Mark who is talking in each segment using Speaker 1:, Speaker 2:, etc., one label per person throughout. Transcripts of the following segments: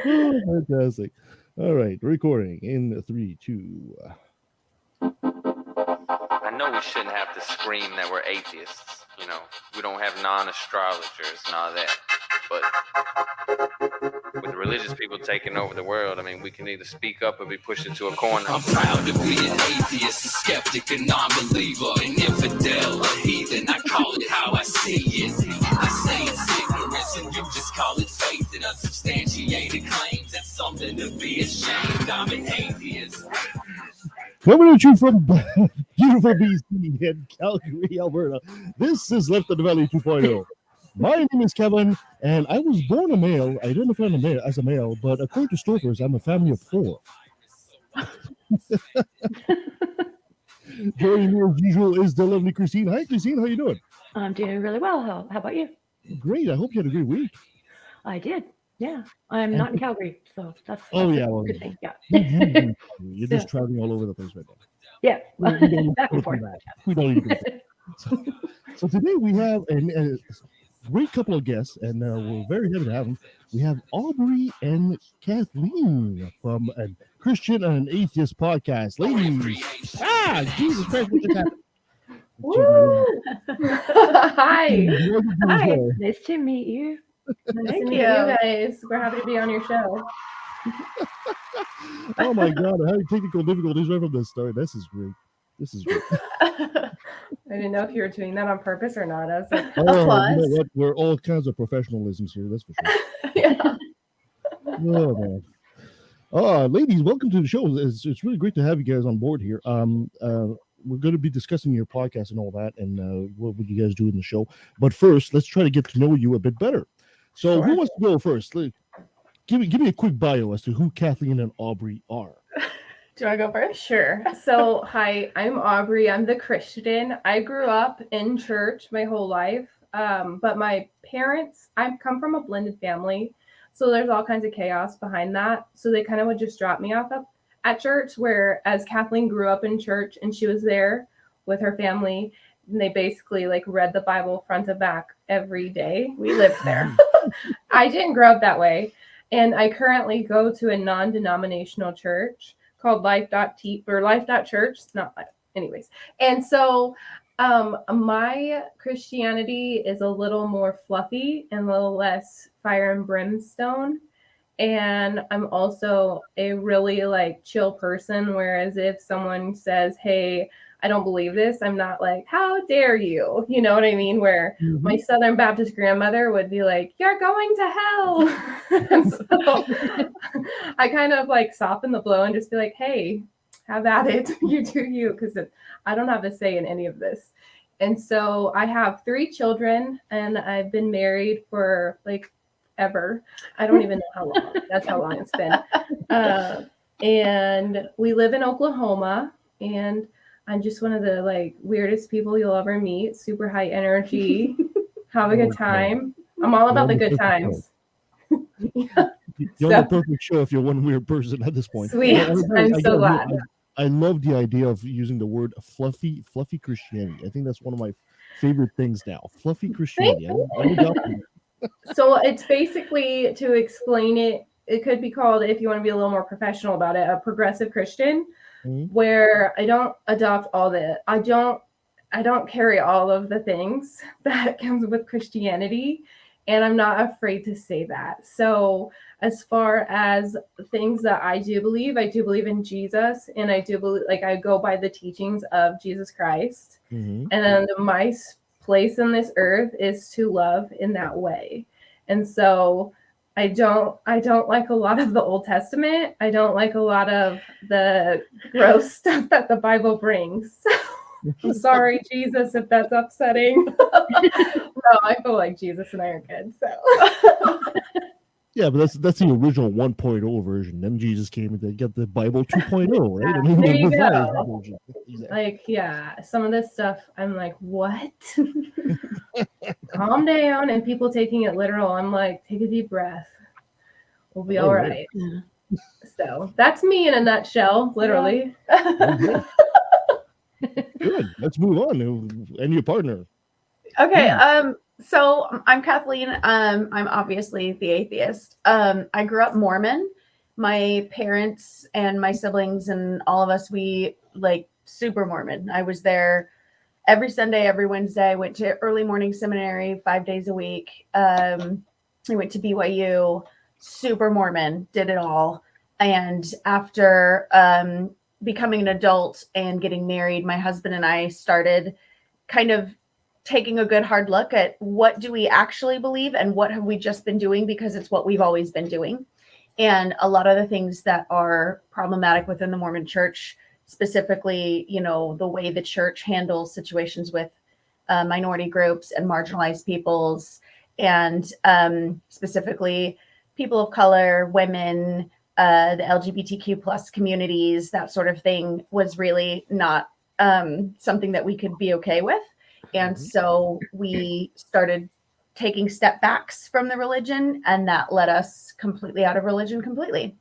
Speaker 1: Oh, fantastic. All right, recording in 3, 2.
Speaker 2: I know we shouldn't have to scream that we're atheists. You know, we don't have non-astrologers and all that. But with religious people taking over the world, I mean, we can either speak up or be pushed into a corner.
Speaker 3: I'm proud to be an atheist, a skeptic, a non-believer, an infidel, a heathen. I call it how I see it. I say it's ignorance and you just call it faith and unsubstantiated claims. That's something to be ashamed. I'm an atheist.
Speaker 1: Coming at you from beautiful BC and Calgary, Alberta. This is Left of the Valley 2.0. My name is Kevin, and I was born a male. I identify as a male, but according to Stouffer's, I'm a family of 4. Joining me as usual is the lovely Christine. Hi, Christine. How you doing?
Speaker 4: I'm doing really well. How about you?
Speaker 1: Great. I hope you had a great week.
Speaker 4: I did. Yeah. I'm not in Calgary, so that's
Speaker 1: Oh,
Speaker 4: a
Speaker 1: yeah. Well,
Speaker 4: good thing. Yeah.
Speaker 1: you're just traveling all over the place right now.
Speaker 4: Yeah.
Speaker 1: We don't need to
Speaker 4: Back
Speaker 1: go
Speaker 4: and
Speaker 1: through
Speaker 4: forth.
Speaker 1: that. We don't need to go through that. So today we have a great couple of guests, and we're very happy to have them. We have Aubrey and Kathleen from a Christian and an Atheist podcast. Ladies, Jesus Christ, what just happened?
Speaker 5: Woo! Hi.
Speaker 4: Hi. Nice to meet you.
Speaker 5: Nice to meet you guys. We're happy to be on your show.
Speaker 1: Oh my God, I'm having technical difficulties right from the start. This is great.
Speaker 5: I didn't know if you were doing that on purpose or not. I was like,
Speaker 1: Oh,
Speaker 5: applause.
Speaker 1: you know what? We're all kinds of professionalisms here, that's for sure.
Speaker 5: Yeah.
Speaker 1: Oh man. Ladies, welcome to the show. It's really great to have you guys on board here. We're going to be discussing your podcast and all that, and what would you guys do in the show. But first, let's try to get to know you a bit better. So, Who wants to go first? Give me a quick bio as to who Kathleen and Aubrey are.
Speaker 5: Do you want to go first? Sure. So, hi, I'm Aubrey. I'm the Christian. I grew up in church my whole life, but my parents, I come from a blended family, so there's all kinds of chaos behind that. So they kind of would just drop me off at church, whereas Kathleen grew up in church and she was there with her family, and they basically read the Bible front to back every day. We lived there. I didn't grow up that way, and I currently go to a non-denominational church called Life.Church. It's not Life. Anyways. And so my Christianity is a little more fluffy and a little less fire and brimstone. And I'm also a really chill person. Whereas if someone says, hey, I don't believe this, I'm not like, how dare you? You know what I mean? Where my Southern Baptist grandmother would be like, you're going to hell. And so I kind of soften the blow and just be like, hey, have at it. You do you, because I don't have a say in any of this. And so I have 3 children, and I've been married for ever. I don't even know how long. That's how long it's been. And we live in Oklahoma, and I'm just one of the weirdest people you'll ever meet. Super high energy. Have a good time. I'm all about the good times.
Speaker 1: You're on the perfect show if you're one weird person at this point.
Speaker 5: Sweet. I'm so glad.
Speaker 1: I love the idea of using the word fluffy Christianity. I think that's one of my favorite things now. Fluffy Christianity.
Speaker 5: So it's basically, to explain it, it could be called, if you want to be a little more professional about it, a progressive Christian, where I don't adopt I don't carry all of the things that comes with Christianity, and I'm not afraid to say that. So as far as things that I do believe in Jesus, and I do believe, I go by the teachings of Jesus Christ, and my place in this earth is to love in that way. And so I don't like a lot of the Old Testament. I don't like a lot of the gross stuff that the Bible brings. I'm sorry, Jesus, if that's upsetting. No, I feel like Jesus and I are good. So
Speaker 1: yeah, but that's the original 1.0 version. Then Jesus came and they got the Bible 2.0, right? I mean,
Speaker 5: there you go. Yeah, some of this stuff I'm like, what? Calm down. And people taking it literal, I'm like, take a deep breath. We'll be all right. Yeah. So that's me in a nutshell, literally.
Speaker 1: Yeah. Good. Let's move on. And your partner.
Speaker 5: Okay.
Speaker 6: So I'm Kathleen. I'm obviously the atheist. I grew up Mormon. My parents and my siblings and all of us, we like super Mormon. I was there every Sunday, every Wednesday. I went to early morning seminary 5 days a week. I went to BYU, super Mormon, did it all. And after becoming an adult and getting married, my husband and I started kind of taking a good hard look at what do we actually believe and what have we just been doing because it's what we've always been doing. And a lot of the things that are problematic within the Mormon church, specifically, the way the church handles situations with minority groups and marginalized peoples, and specifically people of color, women, the LGBTQ plus communities, that sort of thing was really not something that we could be okay with. And so we started taking step backs from the religion, and that led us completely out of religion completely.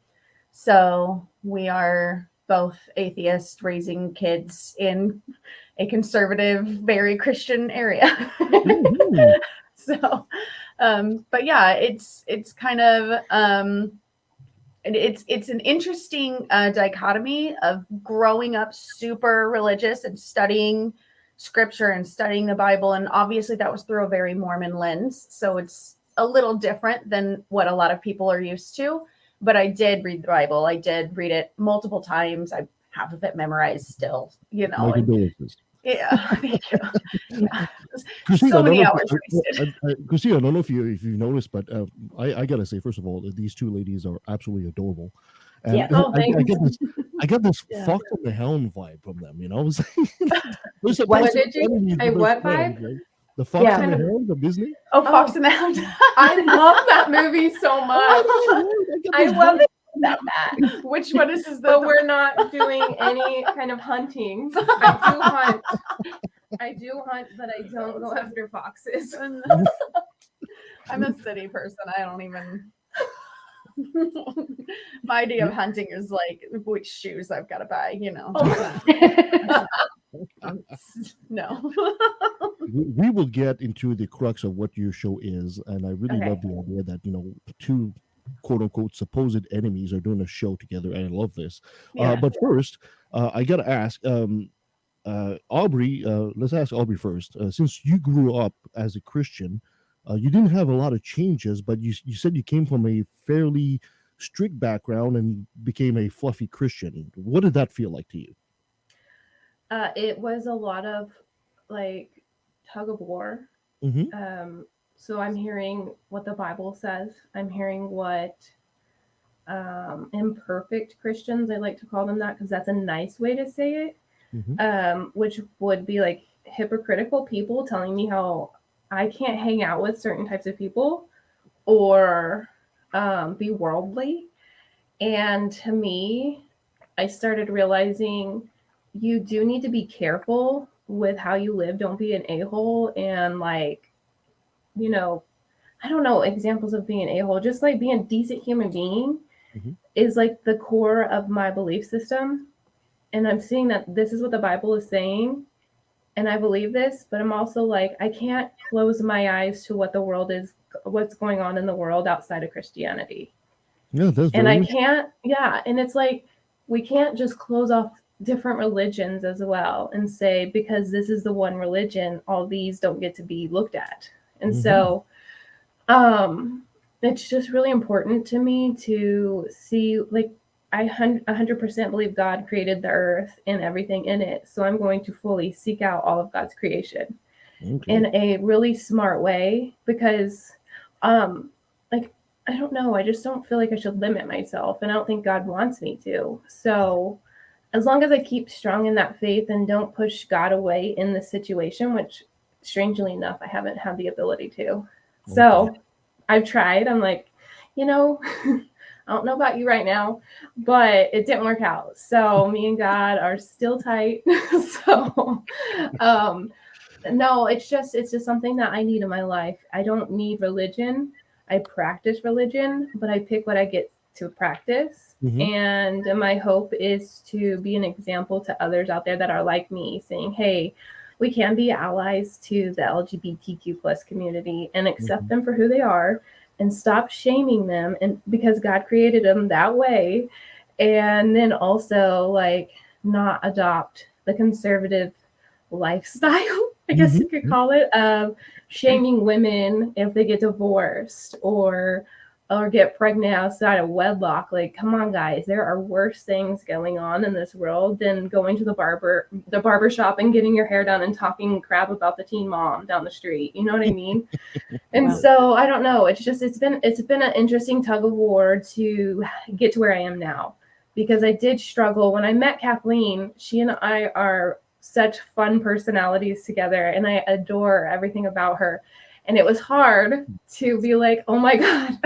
Speaker 6: So we are both atheists raising kids in a conservative, very Christian area. So, but yeah, it's kind of, it's an interesting dichotomy of growing up super religious and studying scripture and studying the Bible. And obviously that was through a very Mormon lens. So it's a little different than what a lot of people are used to. But I did read the Bible. I did read it multiple times. I have of it memorized still,
Speaker 1: My condolences.
Speaker 6: Yeah, thank you. Yeah.
Speaker 1: Christine,
Speaker 6: So many
Speaker 1: I
Speaker 6: hours
Speaker 1: don't know Christine, I don't know if you've noticed, but I gotta say, first of all, that these two ladies are absolutely adorable. And
Speaker 4: Yeah.
Speaker 6: Oh,
Speaker 1: I get this
Speaker 4: Yeah.
Speaker 1: Fox and the Hound vibe from them. It's like,
Speaker 4: What
Speaker 5: did you? A what vibe?
Speaker 1: right? The Fox
Speaker 4: Yeah.
Speaker 1: and the Hound of Disney.
Speaker 6: Oh, Fox and the Hound.
Speaker 5: I love that movie so much. I love it.
Speaker 6: that. Which one is this?
Speaker 5: But we're not doing any kind of hunting. I do hunt, but I don't go after foxes.
Speaker 6: I'm a city person. I don't even. My idea of hunting is like which shoes I've got to buy. No.
Speaker 1: We will get into the crux of what your show is, and I really love the idea that two quote unquote supposed enemies are doing a show together, and I love this.
Speaker 6: Yeah.
Speaker 1: But first, I gotta ask, Aubrey. Let's ask Aubrey first. Since you grew up as a Christian, you didn't have a lot of changes, but you said you came from a fairly strict background and became a fluffy Christian. What did that feel like to you?
Speaker 5: It was a lot of like tug of war. So I'm hearing what the Bible says. I'm hearing what imperfect Christians, I like to call them that because that's a nice way to say it, which would be like hypocritical people telling me how I can't hang out with certain types of people or be worldly. And to me, I started realizing you do need to be careful with how you live. Don't be an a-hole and I don't know examples of being an a-hole. Just like being a decent human being is like the core of my belief system. And I'm seeing that this is what the Bible is saying. And I believe this, but I'm also like, I can't close my eyes to what the world is, what's going on in the world outside of Christianity.
Speaker 1: Yeah, that's
Speaker 5: and I can't, and it's like, we can't just close off different religions as well and say, because this is the one religion, all these don't get to be looked at. And so it's just really important to me to see, like, I 100% believe God created the earth and everything in it. So I'm going to fully seek out all of God's creation in a really smart way because, I don't know. I just don't feel like I should limit myself. And I don't think God wants me to. So as long as I keep strong in that faith and don't push God away in the situation, which strangely enough, I haven't had the ability to. So I've tried. I'm like, I don't know about you right now, but it didn't work out. So me and God are still tight. So no, it's just something that I need in my life. I don't need religion. I practice religion, but I pick what I get to practice. And my hope is to be an example to others out there that are like me, saying, hey, we can be allies to the LGBTQ plus community and accept them for who they are and stop shaming them, and because God created them that way. And then also like not adopt the conservative lifestyle, I guess you could call it, of shaming women if they get divorced or get pregnant outside of wedlock. Like, come on, guys, there are worse things going on in this world than going to the barber shop and getting your hair done and talking crap about the teen mom down the street. You know what I mean? And so I don't know. It's been an interesting tug of war to get to where I am now, because I did struggle when I met Kathleen. She and I are such fun personalities together, and I adore everything about her. And it was hard to be like, oh my God,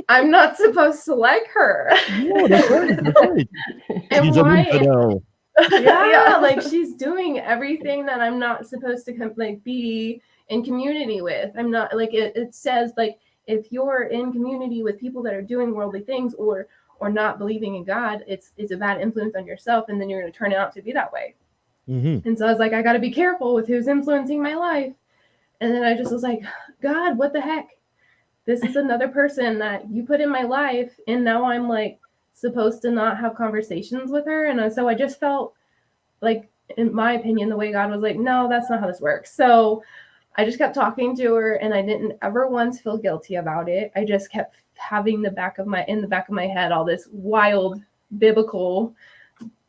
Speaker 5: I'm not supposed to like her.
Speaker 1: No, that's right. That's right.
Speaker 5: And
Speaker 1: She's
Speaker 5: why?
Speaker 1: a infidel.
Speaker 5: Yeah, like she's doing everything that I'm not supposed to be in community with. I'm not like it says, like, if you're in community with people that are doing worldly things or not believing in God, it's a bad influence on yourself, and then you're going to turn out to be that way. And so I was like, I got to be careful with who's influencing my life. And then I just was like, God, what the heck? This is another person that you put in my life, and now I'm like supposed to not have conversations with her. And so I just felt like, in my opinion, the way God was like, no, that's not how this works. So I just kept talking to her, and I didn't ever once feel guilty about it. I just kept having in the back of my head all this wild biblical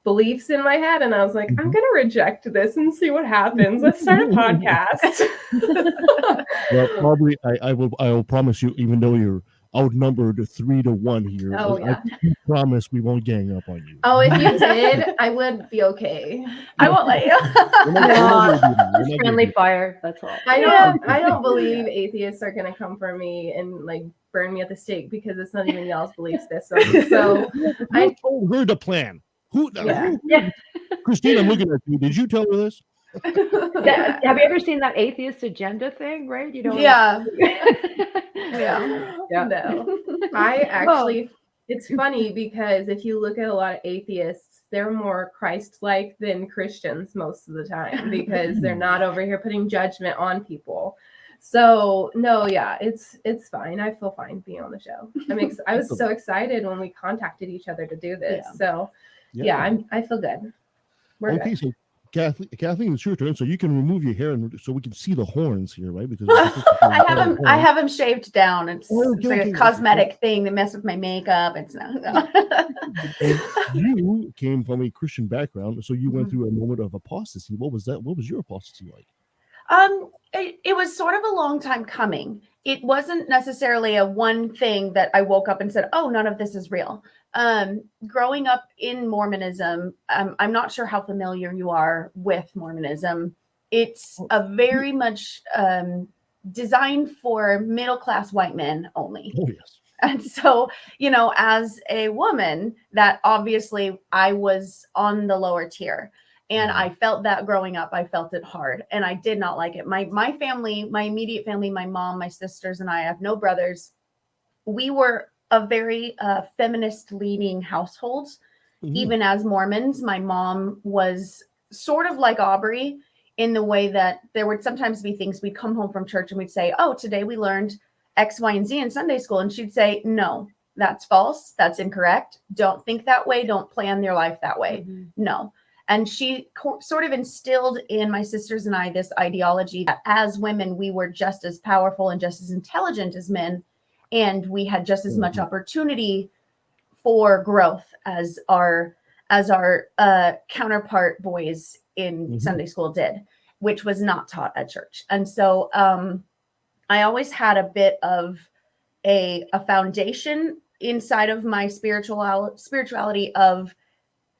Speaker 5: beliefs in my head, and I was like, I'm gonna reject this and see what happens. Let's start a podcast.
Speaker 1: Well, probably I will promise you, even though you're outnumbered 3-1 here, I promise we won't gang up on you.
Speaker 5: Oh, if you did, I would be okay.
Speaker 6: I won't let you.
Speaker 4: Friendly fire. That's all.
Speaker 5: I don't believe atheists are gonna come for me and like burn me at the stake, because it's not even y'all's belief system. So
Speaker 1: I told her the plan. Who? Christine, I'm looking at you. Did you tell her this?
Speaker 4: Have you ever seen that atheist agenda thing? Right? You know.
Speaker 6: Yeah.
Speaker 5: No. I actually. It's funny because if you look at a lot of atheists, they're more Christ-like than Christians most of the time, because they're not over here putting judgment on people. So no, it's fine. I feel fine being on the show. I was so excited when we contacted each other to do this. So I feel good. We're
Speaker 1: okay,
Speaker 5: good.
Speaker 1: so Kathleen, it's your turn. So you can remove your hair, and so we can see the horns here, right? Because
Speaker 6: I have them shaved down. It's like a cosmetic thing to mess with my makeup. It's not.
Speaker 1: And you came from a Christian background, so you went through a moment of apostasy. What was that? What was your apostasy like?
Speaker 6: It was sort of a long time coming. It wasn't necessarily a one thing that I woke up and said, oh, none of this is real. Growing up in Mormonism, I'm not sure how familiar you are with Mormonism. It's a very much designed for middle-class white men only.
Speaker 1: Oh, yes.
Speaker 6: And so, as a woman, that obviously I was on the lower tier. And I felt that growing up. I felt it hard, and I did not like it. My family, my immediate family, my mom, my sisters, and I have no brothers. We were a very feminist-leaning household. Even as Mormons, my mom was sort of like Aubrey in the way that there would sometimes be things. We'd come home from church and we'd say, oh, today we learned X, Y, and Z in Sunday school. And she'd say, no, that's false. That's incorrect. Don't think that way. Don't plan your life that way. No. And she sort of instilled in my sisters and I this ideology that as women, we were just as powerful and just as intelligent as men. And we had just as much opportunity for growth as our counterpart boys in Sunday school did, which was not taught at church. And so I always had a bit of a foundation inside of my spirituality of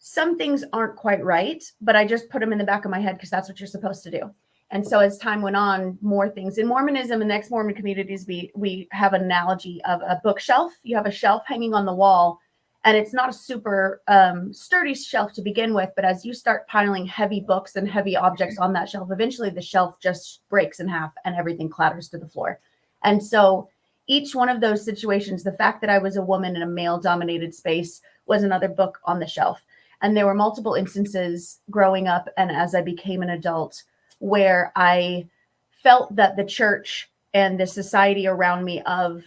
Speaker 6: some things aren't quite right, but I just put them in the back of my head because that's what you're supposed to do. And so as time went on, more things in Mormonism and the ex-Mormon communities, we have an analogy of a bookshelf. You have a shelf hanging on the wall, and it's not a super sturdy shelf to begin with, but as you start piling heavy books and heavy objects on that shelf, eventually the shelf just breaks in half and everything clatters to the floor. And so each one of those situations, the fact that I was a woman in a male-dominated space was another book on the shelf. And there were multiple instances growing up and as I became an adult where I felt that the church and the society around me of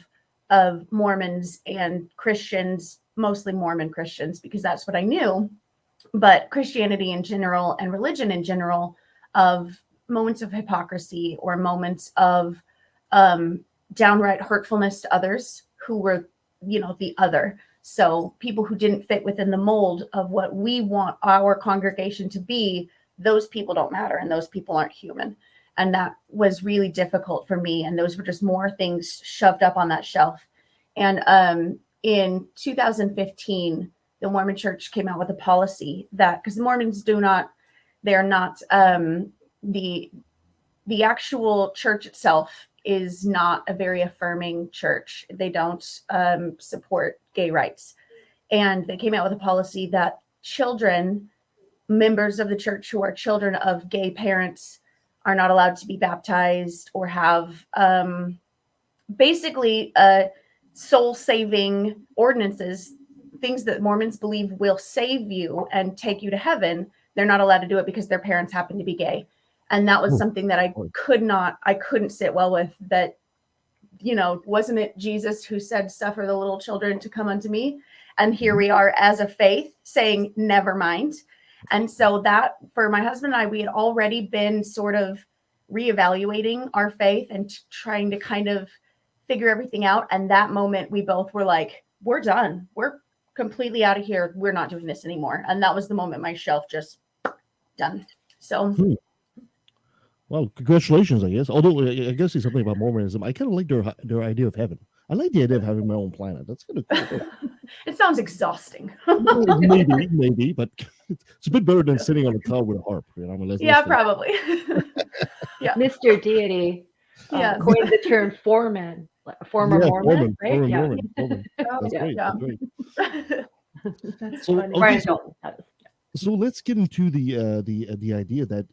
Speaker 6: Mormons and Christians, mostly Mormon Christians, because that's what I knew, but Christianity in general and religion in general, of moments of hypocrisy or moments of downright hurtfulness to others who were, the other. So people who didn't fit within the mold of what we want our congregation to be, those people don't matter and those people aren't human. And that was really difficult for me. And those were just more things shoved up on that shelf. And in 2015, the Mormon Church came out with a policy that, because the Mormons they're not, the actual church itself is not a very affirming church. They don't support gay rights. And they came out with a policy that members of the church who are children of gay parents are not allowed to be baptized or have basically soul-saving ordinances, things that Mormons believe will save you and take you to heaven. They're not allowed to do it because their parents happen to be gay. And that was something that I couldn't sit well with. That, wasn't it Jesus who said, suffer the little children to come unto me? And here we are as a faith saying, never mind. And so that, for my husband and I, we had already been sort of reevaluating our faith and trying to kind of figure everything out. And that moment we both were like, we're done. We're completely out of here. We're not doing this anymore. And that was the moment my shelf just done. So.
Speaker 1: Well, congratulations, I guess. Although I guess it's something about Mormonism. I kind of like their idea of heaven. I like the idea of having my own planet. That's kind of cool.
Speaker 6: It sounds exhausting.
Speaker 1: maybe, but it's a bit better than sitting on a cloud with a harp.
Speaker 6: Probably. Yeah.
Speaker 4: Mr. Deity coined the term foreman, former Mormon, right?
Speaker 1: Mormon. That's great.
Speaker 6: Yeah.
Speaker 1: That's great.
Speaker 5: That's
Speaker 1: So,
Speaker 5: funny.
Speaker 1: okay, so let's get into the idea that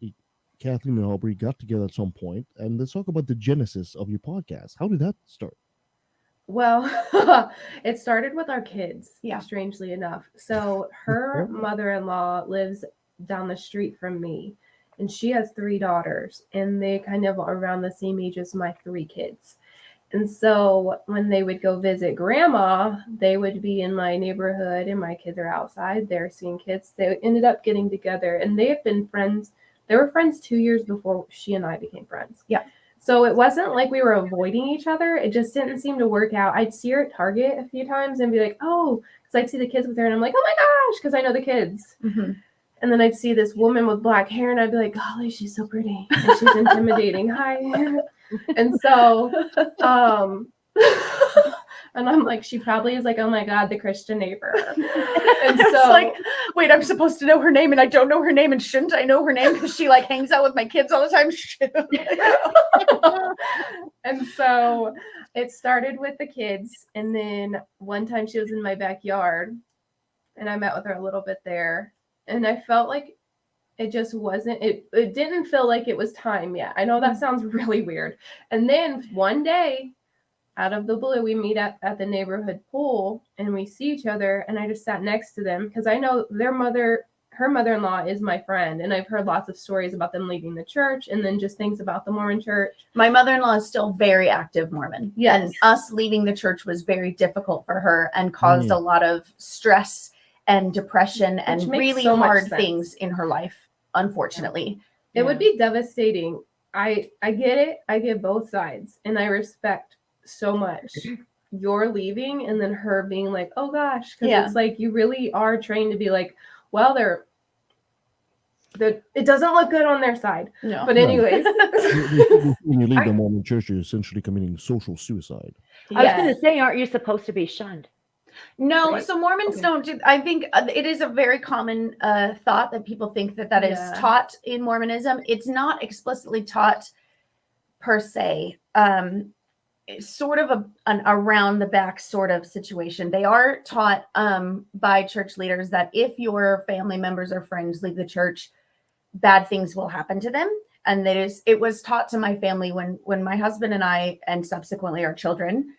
Speaker 1: Kathleen and Aubrey got together at some point, and let's talk about the genesis of your podcast. How did that start?
Speaker 5: Well, it started with our kids,
Speaker 6: Yeah.
Speaker 5: strangely enough. So her mother-in-law lives down the street from me, and she has 3 daughters, and they kind of are around the same age as my 3 kids. And so when they would go visit grandma, they would be in my neighborhood and my kids are outside. They're seeing kids. They ended up getting together, and they have been friends. They were friends 2 years before she and I became friends.
Speaker 6: Yeah.
Speaker 5: So it wasn't like we were avoiding each other. It just didn't seem to work out. I'd see her at Target a few times and be like, oh, because I'd see the kids with her and I'm like, oh my gosh, because I know the kids.
Speaker 6: Mm-hmm.
Speaker 5: And then I'd see this woman with black hair and I'd be like, golly, she's so pretty. And she's intimidating. Hi. And so, and I'm like, she probably is like, oh my God, the Christian neighbor. And
Speaker 6: It's
Speaker 5: so
Speaker 6: like, wait, I'm supposed to know her name and I don't know her name, and shouldn't I know her name because she like hangs out with my kids all the time?
Speaker 5: And so it started with the kids. And then one time she was in my backyard and I met with her a little bit there. And I felt like it just wasn't, it didn't feel like it was time yet. I know that sounds really weird. And then one day, out of the blue, we meet at the neighborhood pool and we see each other, and I just sat next to them because I know her mother-in-law is my friend, and I've heard lots of stories about them leaving the church and then just things about the Mormon church.
Speaker 6: My mother-in-law is still very active Mormon.
Speaker 5: Yes.
Speaker 6: And us leaving the church was very difficult for her and caused a lot of stress and depression and
Speaker 5: makes
Speaker 6: really
Speaker 5: so much
Speaker 6: hard
Speaker 5: sense.
Speaker 6: things in her life, unfortunately.
Speaker 5: It would be devastating. I get it. I get both sides, and I respect so much your leaving and then her being like, oh gosh, because it's like you really are trained to be like, well, it doesn't look good on their side.
Speaker 6: No.
Speaker 5: But anyways,
Speaker 1: When you leave the Mormon church, you're essentially committing social suicide.
Speaker 4: I was going to say, aren't you supposed to be shunned?
Speaker 6: No,
Speaker 5: Right.
Speaker 6: so Mormons don't do. I think it is a very common thought that people think that is taught in Mormonism. It's not explicitly taught per se. It's sort of an around the back sort of situation. They are taught by church leaders that if your family members or friends leave the church, bad things will happen to them. And it was taught to my family when my husband and I, and subsequently our children,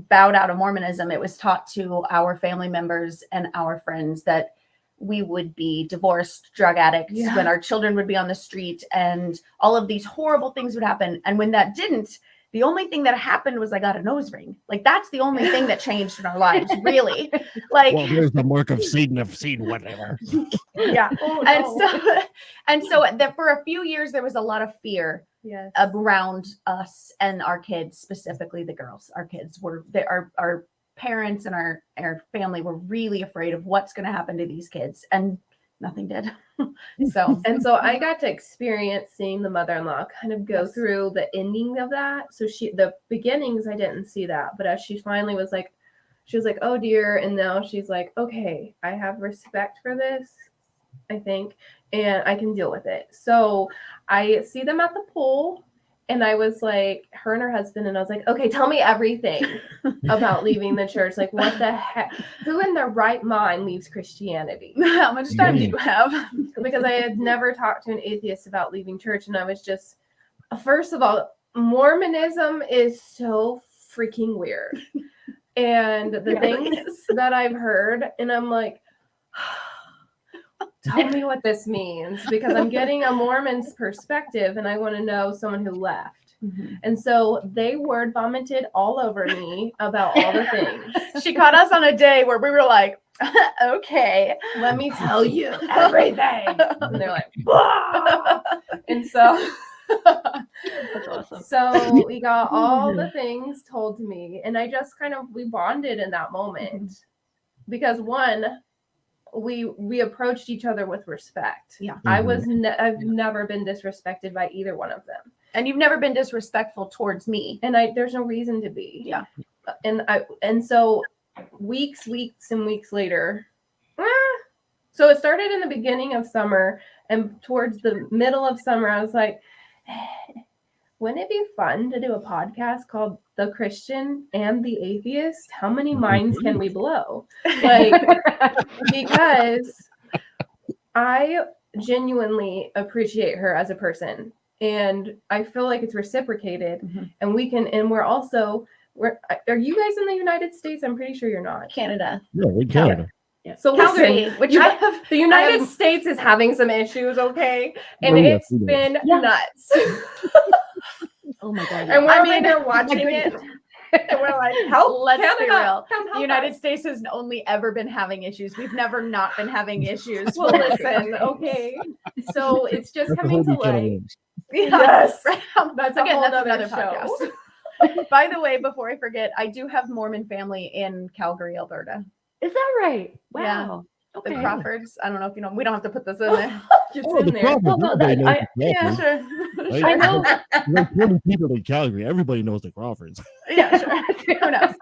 Speaker 6: bowed out of Mormonism. It was taught to our family members and our friends that we would be divorced drug addicts, when our children would be on the street, and all of these horrible things would happen. And when that didn't, the only thing that happened was I got a nose ring. Like, that's the only thing that changed in our lives, really. Like,
Speaker 1: well, there's the mark of Satan. I've seen whatever.
Speaker 6: yeah. And so that for a few years there was a lot of fear around us and our kids, specifically the girls. Our kids were our parents and our family were really afraid of what's going to happen to these kids, and nothing did. So
Speaker 5: I got to experience seeing the mother-in-law kind of go through the ending of that. So the beginnings, I didn't see that, but as she finally was like, she was like, oh dear. And now she's like, okay, I have respect for this, I think, and I can deal with it. So I see them at the pool, and I was like, her and her husband, and I was like, okay, tell me everything about leaving the church. Like, what the heck? Who in their right mind leaves Christianity?
Speaker 6: How much time do you have?
Speaker 5: Because I had never talked to an atheist about leaving church. And I was just, first of all, Mormonism is so freaking weird. And the things that I've heard, and I'm like, tell me what this means, because I'm getting a Mormon's perspective and I want to know someone who left. Mm-hmm. And so they word vomited all over me about all the things.
Speaker 6: She caught us on a day where we were like, okay,
Speaker 5: let me tell you everything. And they're like, bah! And so
Speaker 4: that's awesome.
Speaker 5: So we got all the things told to me, and I just we bonded in that moment, because one, we approached each other with respect.
Speaker 6: Yeah.
Speaker 5: I've never been disrespected by either one of them.
Speaker 6: And you've never been disrespectful towards me.
Speaker 5: And there's no reason to be.
Speaker 6: Yeah.
Speaker 5: And so weeks and weeks later, so it started in the beginning of summer, and towards the middle of summer, I was like, wouldn't it be fun to do a podcast called The Christian and the Atheist? How many minds can we blow? Like, because I genuinely appreciate her as a person, and I feel like it's reciprocated. Mm-hmm. And we're are you guys in the United States? I'm pretty sure you're not.
Speaker 6: Canada.
Speaker 1: No, we're in Canada.
Speaker 5: Yeah. So
Speaker 6: Calgary, which
Speaker 5: the United States is having some issues, okay? And it's been nuts.
Speaker 6: Oh my God.
Speaker 5: And we're there watching it. And we're like, help.
Speaker 6: Let's be
Speaker 5: Canada,
Speaker 6: real. The United States has only ever been having issues. We've never not been having issues.
Speaker 5: Well, listen, okay. So it's just
Speaker 1: That's
Speaker 5: coming to light.
Speaker 6: Yes.
Speaker 5: That's
Speaker 6: another podcast. By the way, before I forget, I do have Mormon family in Calgary, Alberta.
Speaker 4: Is that right? Wow.
Speaker 6: Yeah.
Speaker 4: Okay.
Speaker 6: The Crawfords. I don't know if you know. We don't have to put this in there.
Speaker 5: It's in there.
Speaker 6: Yeah, sure.
Speaker 4: I know.
Speaker 1: Like 20 people in Calgary. Everybody knows the Crawfords.
Speaker 6: Yeah, sure. Who knows?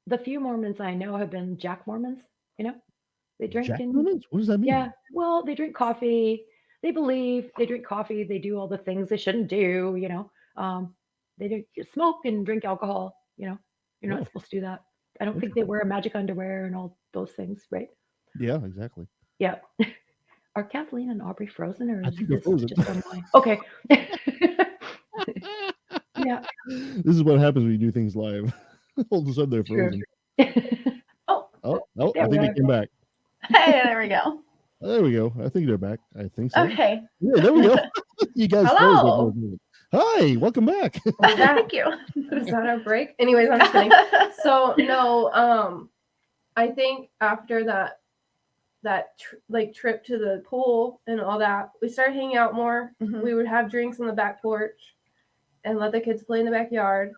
Speaker 4: The few Mormons I know have been Jack Mormons. They drink
Speaker 1: Jack Mormons? What does that mean?
Speaker 4: Yeah. Well, they drink coffee. They believe they drink coffee. They do all the things they shouldn't do. They do smoke and drink alcohol. You're not supposed to do that. I don't think they wear magic underwear and all those things, right?
Speaker 1: Yeah, exactly.
Speaker 4: Yeah. Are Kathleen and Aubrey frozen, or
Speaker 1: I
Speaker 4: is
Speaker 1: think they're
Speaker 4: this
Speaker 1: frozen.
Speaker 4: just online? Okay. Yeah.
Speaker 1: This is what happens when you do things live. All of a sudden they're frozen.
Speaker 6: Oh,
Speaker 1: I think they came back.
Speaker 6: Hey, there we go.
Speaker 1: There we go. I think they're back. I think so.
Speaker 6: Okay.
Speaker 1: Yeah, there we go. You guys
Speaker 6: Hello.
Speaker 1: froze. Hi, welcome back.
Speaker 6: Thank you.
Speaker 5: Is that our break? Anyways, I'm just kidding. So no, I think after that trip to the pool and all that, we started hanging out more. Mm-hmm. We would have drinks on the back porch and let the kids play in the backyard.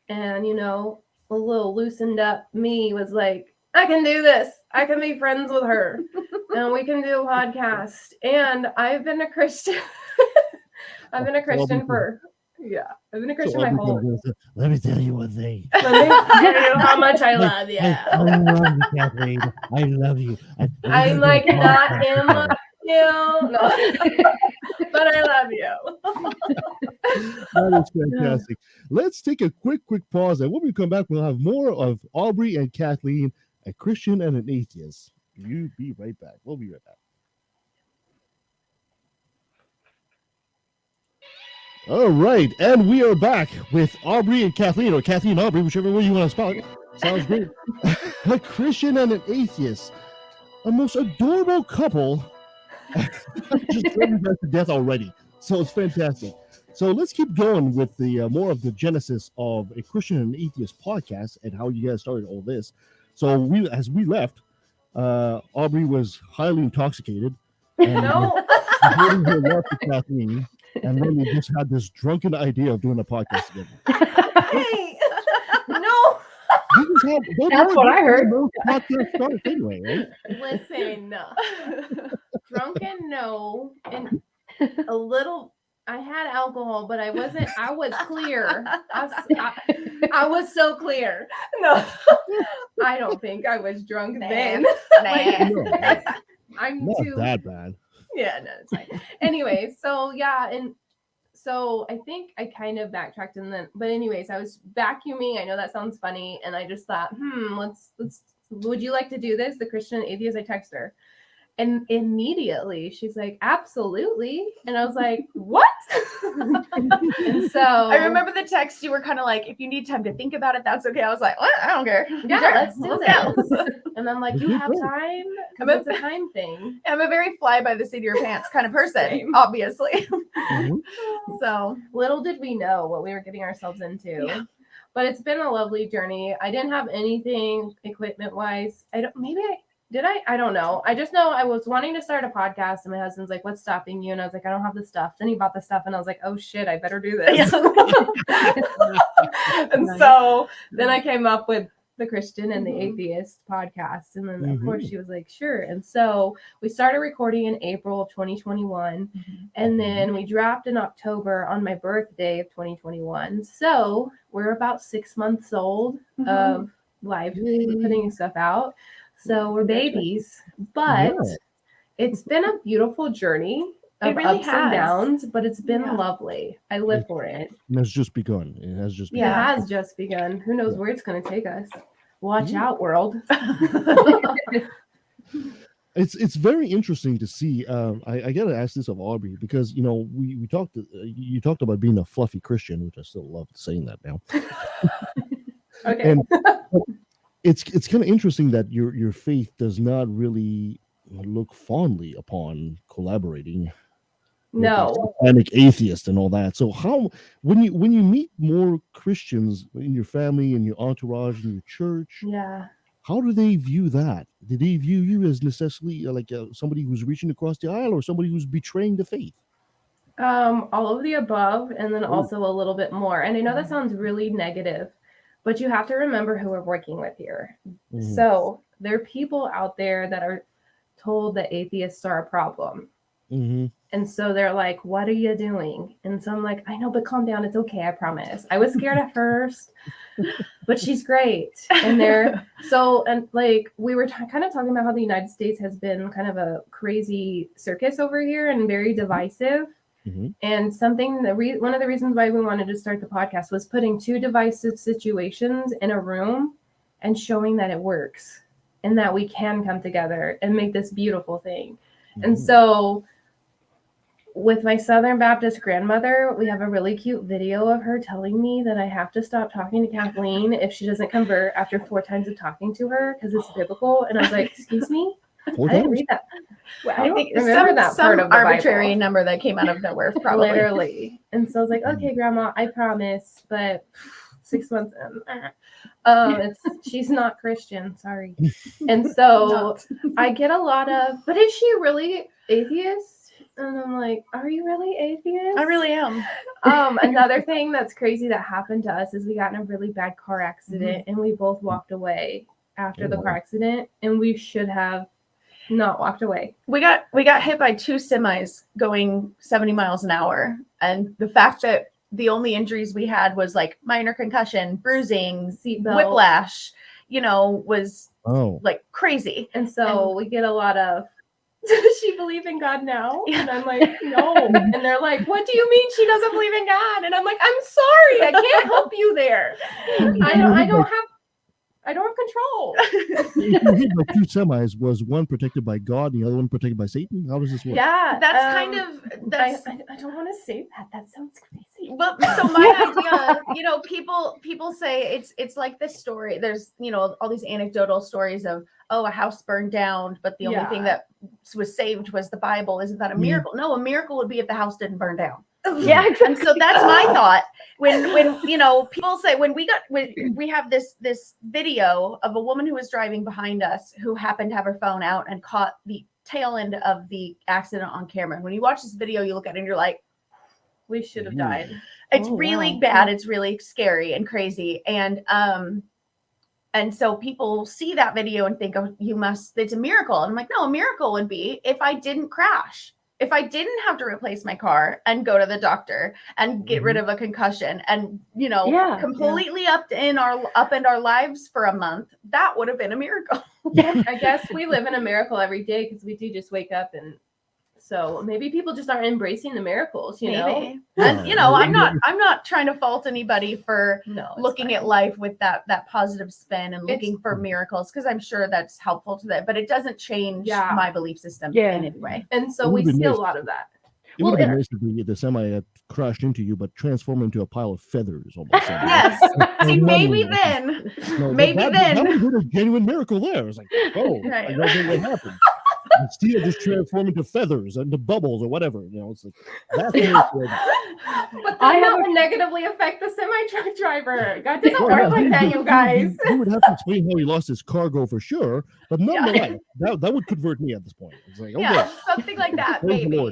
Speaker 5: And a little loosened up me was like, I can do this. I can be friends with her, and we can do a podcast. And I've been a Christian. I've been a Christian my whole life.
Speaker 1: Let me tell you one thing.
Speaker 5: Let me tell you how much I love you.
Speaker 1: I love you, Kathleen. I love you.
Speaker 5: I'm like not in love with you. No. But I love you.
Speaker 1: That is fantastic. Let's take a quick pause. And when we come back, we'll have more of Aubrey and Kathleen, a Christian and an atheist. You be right back. We'll be right back. All right, and we are back with Aubrey and Kathleen, or Kathleen and Aubrey, whichever way you want to spell it. Sounds great. a Christian and an atheist, a most adorable couple. Just drove me back to death already. So it's fantastic. So let's keep going with the more of the genesis of a Christian and atheist podcast and how you guys started all this. So as we left, Aubrey was highly intoxicated and
Speaker 5: No.
Speaker 1: holding her love to Kathleen, and then we just had this drunken idea of doing a podcast together.
Speaker 5: Hey. No.
Speaker 4: That's what I heard.
Speaker 1: Podcast starts anyway, right?
Speaker 5: Listen. Drunken, no. And a little. I had alcohol, but I wasn't. I was clear. I was so clear. No, I don't think I was drunk then. Like,
Speaker 1: No,
Speaker 5: I'm
Speaker 1: not
Speaker 5: too.
Speaker 1: that bad.
Speaker 5: Yeah, no, it's fine. Anyway, so yeah, and so I think I kind of backtracked and then, but anyways, I was vacuuming. I know that sounds funny, and I just thought, let's. Would you like to do this? The Christian atheist. I text her. And immediately she's like, absolutely. And I was like, what? And so
Speaker 6: I remember the text. You were kind of like, if you need time to think about it, that's okay. I was like, what? I don't care.
Speaker 5: yeah,
Speaker 6: Sure.
Speaker 5: let's do
Speaker 6: Let's
Speaker 5: this. And I'm like, you have time? Because it's a time thing.
Speaker 6: I'm a very fly by the seat of your pants kind of person,
Speaker 5: Same.
Speaker 6: obviously.
Speaker 1: Mhm.
Speaker 6: So
Speaker 5: Little did we know what we were getting ourselves into.
Speaker 6: Yeah.
Speaker 5: But it's been a lovely journey. I didn't have anything equipment wise. I don't know. I just know I was wanting to start a podcast and my husband's like, what's stopping you? And I was like, I don't have the stuff. Then he bought the stuff and I was like, oh shit, I better do this. And so then I came up with the Christian and the Atheist podcast. And then of course she was like, sure. And so we started recording in April of 2021. And then we dropped in October on my birthday of 2021. So we're about 6 months old of live putting stuff out. So we're babies, but it's been a beautiful journey of
Speaker 6: really
Speaker 5: ups
Speaker 6: has.
Speaker 5: and downs, but it's been
Speaker 6: Yeah.
Speaker 5: lovely. I live for it.
Speaker 1: It has just begun. It has just
Speaker 5: It
Speaker 1: begun.
Speaker 5: has just begun. Who knows where it's going to take us? Watch out, world.
Speaker 1: It's very interesting to see. I gotta ask this of Aubrey because we talked. You talked about being a fluffy Christian, which I still love saying that now.
Speaker 5: Okay.
Speaker 1: And it's kind of interesting that your faith does not really look fondly upon collaborating. with
Speaker 5: No.
Speaker 1: the satanic atheist and all that. So how when you meet more Christians in your family and your entourage and your church,
Speaker 5: Yeah.
Speaker 1: how do they view that? Do they view you as necessarily like somebody who's reaching across the aisle or somebody who's betraying the faith?
Speaker 5: All of the above, and then also a little bit more. And I know that sounds really negative, but you have to remember who we're working with here.
Speaker 1: Mhm.
Speaker 5: So there are people out there that are told that atheists are a problem.
Speaker 1: Mhm.
Speaker 5: And so they're like, what are you doing? And so I'm like, I know, but calm down. It's okay. I promise. I was scared at first, but she's great. And we were kind of talking about how the United States has been kind of a crazy circus over here and very divisive.
Speaker 1: Mhm.
Speaker 5: And one of the reasons why we wanted to start the podcast was putting two divisive situations in a room and showing that it works and that we can come together and make this beautiful thing. And
Speaker 1: Mhm.
Speaker 5: so with my Southern Baptist grandmother, we have a really cute video of her telling me that I have to stop talking to Kathleen if she doesn't convert after 4 times of talking to her because it's biblical. And I was like, excuse me?
Speaker 1: Four
Speaker 5: I didn't
Speaker 1: times?
Speaker 5: read that.
Speaker 6: Well,
Speaker 5: I don't remember that part of the
Speaker 6: arbitrary
Speaker 5: Bible.
Speaker 6: number that came out of nowhere, probably.
Speaker 5: Literally. And so I was like, okay, Grandma, I promise. But 6 months she's not Christian, sorry. And so I get a lot of, but is she really atheist? And I'm like, are you really atheist?
Speaker 6: I really am.
Speaker 5: Another thing that's crazy that happened to us is we got in a really bad car accident and we both walked away after the car accident, and we should have not walked away.
Speaker 6: We got hit by 2 semis going 70 miles an hour. And the fact that the only injuries we had was like minor concussion, bruising,
Speaker 5: Seatbelt.
Speaker 6: whiplash, was
Speaker 1: Oh.
Speaker 6: like crazy.
Speaker 5: And so we get a lot of, does she believe in God now? And I'm like, no. And they're like, what do you mean she doesn't believe in God? And I'm like, I'm sorry, I can't help you there. I don't have control.
Speaker 1: You hit by 2 semis. Was one protected by God and the other one protected by Satan? How does this work?
Speaker 5: Yeah.
Speaker 6: That's kind of
Speaker 5: I don't want to say that. That sounds crazy.
Speaker 6: But so my idea, people say it's like this story. There's all these anecdotal stories of a house burned down, but the only thing that was saved was the Bible. Isn't that a miracle? No, a miracle would be if the house didn't burn down.
Speaker 4: Yeah, exactly.
Speaker 6: And so that's my thought. When people say when we have this video of a woman who was driving behind us who happened to have her phone out and caught the tail end of the accident on camera. And when you watch this video, you look at it and you're like,
Speaker 5: we should have died.
Speaker 6: It's really bad. It's really scary and crazy. And so people see that video and think, oh, it's a miracle. And I'm like, no, a miracle would be if I didn't crash, if I didn't have to replace my car and go to the doctor and get rid of a concussion and, completely upend our lives for a month. That would have been a miracle.
Speaker 5: I guess we live in a miracle every day because we do just wake up, and so maybe people just aren't embracing the miracles, you know?
Speaker 6: And I'm not trying to fault anybody for looking at life with that positive spin and looking for miracles, because I'm sure that's helpful to that, but it doesn't change my belief system in any way.
Speaker 5: And so we see a lot of that.
Speaker 1: It would have been nice if the semi had crashed into you, but transformed into a pile of feathers. Almost.
Speaker 6: Yes. See, maybe then.
Speaker 1: That would be a genuine miracle there. It's like, I don't know what happened. And steel just transform into feathers, into bubbles, or whatever. It's like that's
Speaker 5: but that would negatively affect the semi-truck driver. God doesn't work like that, you guys.
Speaker 1: You would have to explain how he lost his cargo for sure, but nonetheless, that would convert me at this point. It's like, okay,
Speaker 6: something like that, maybe.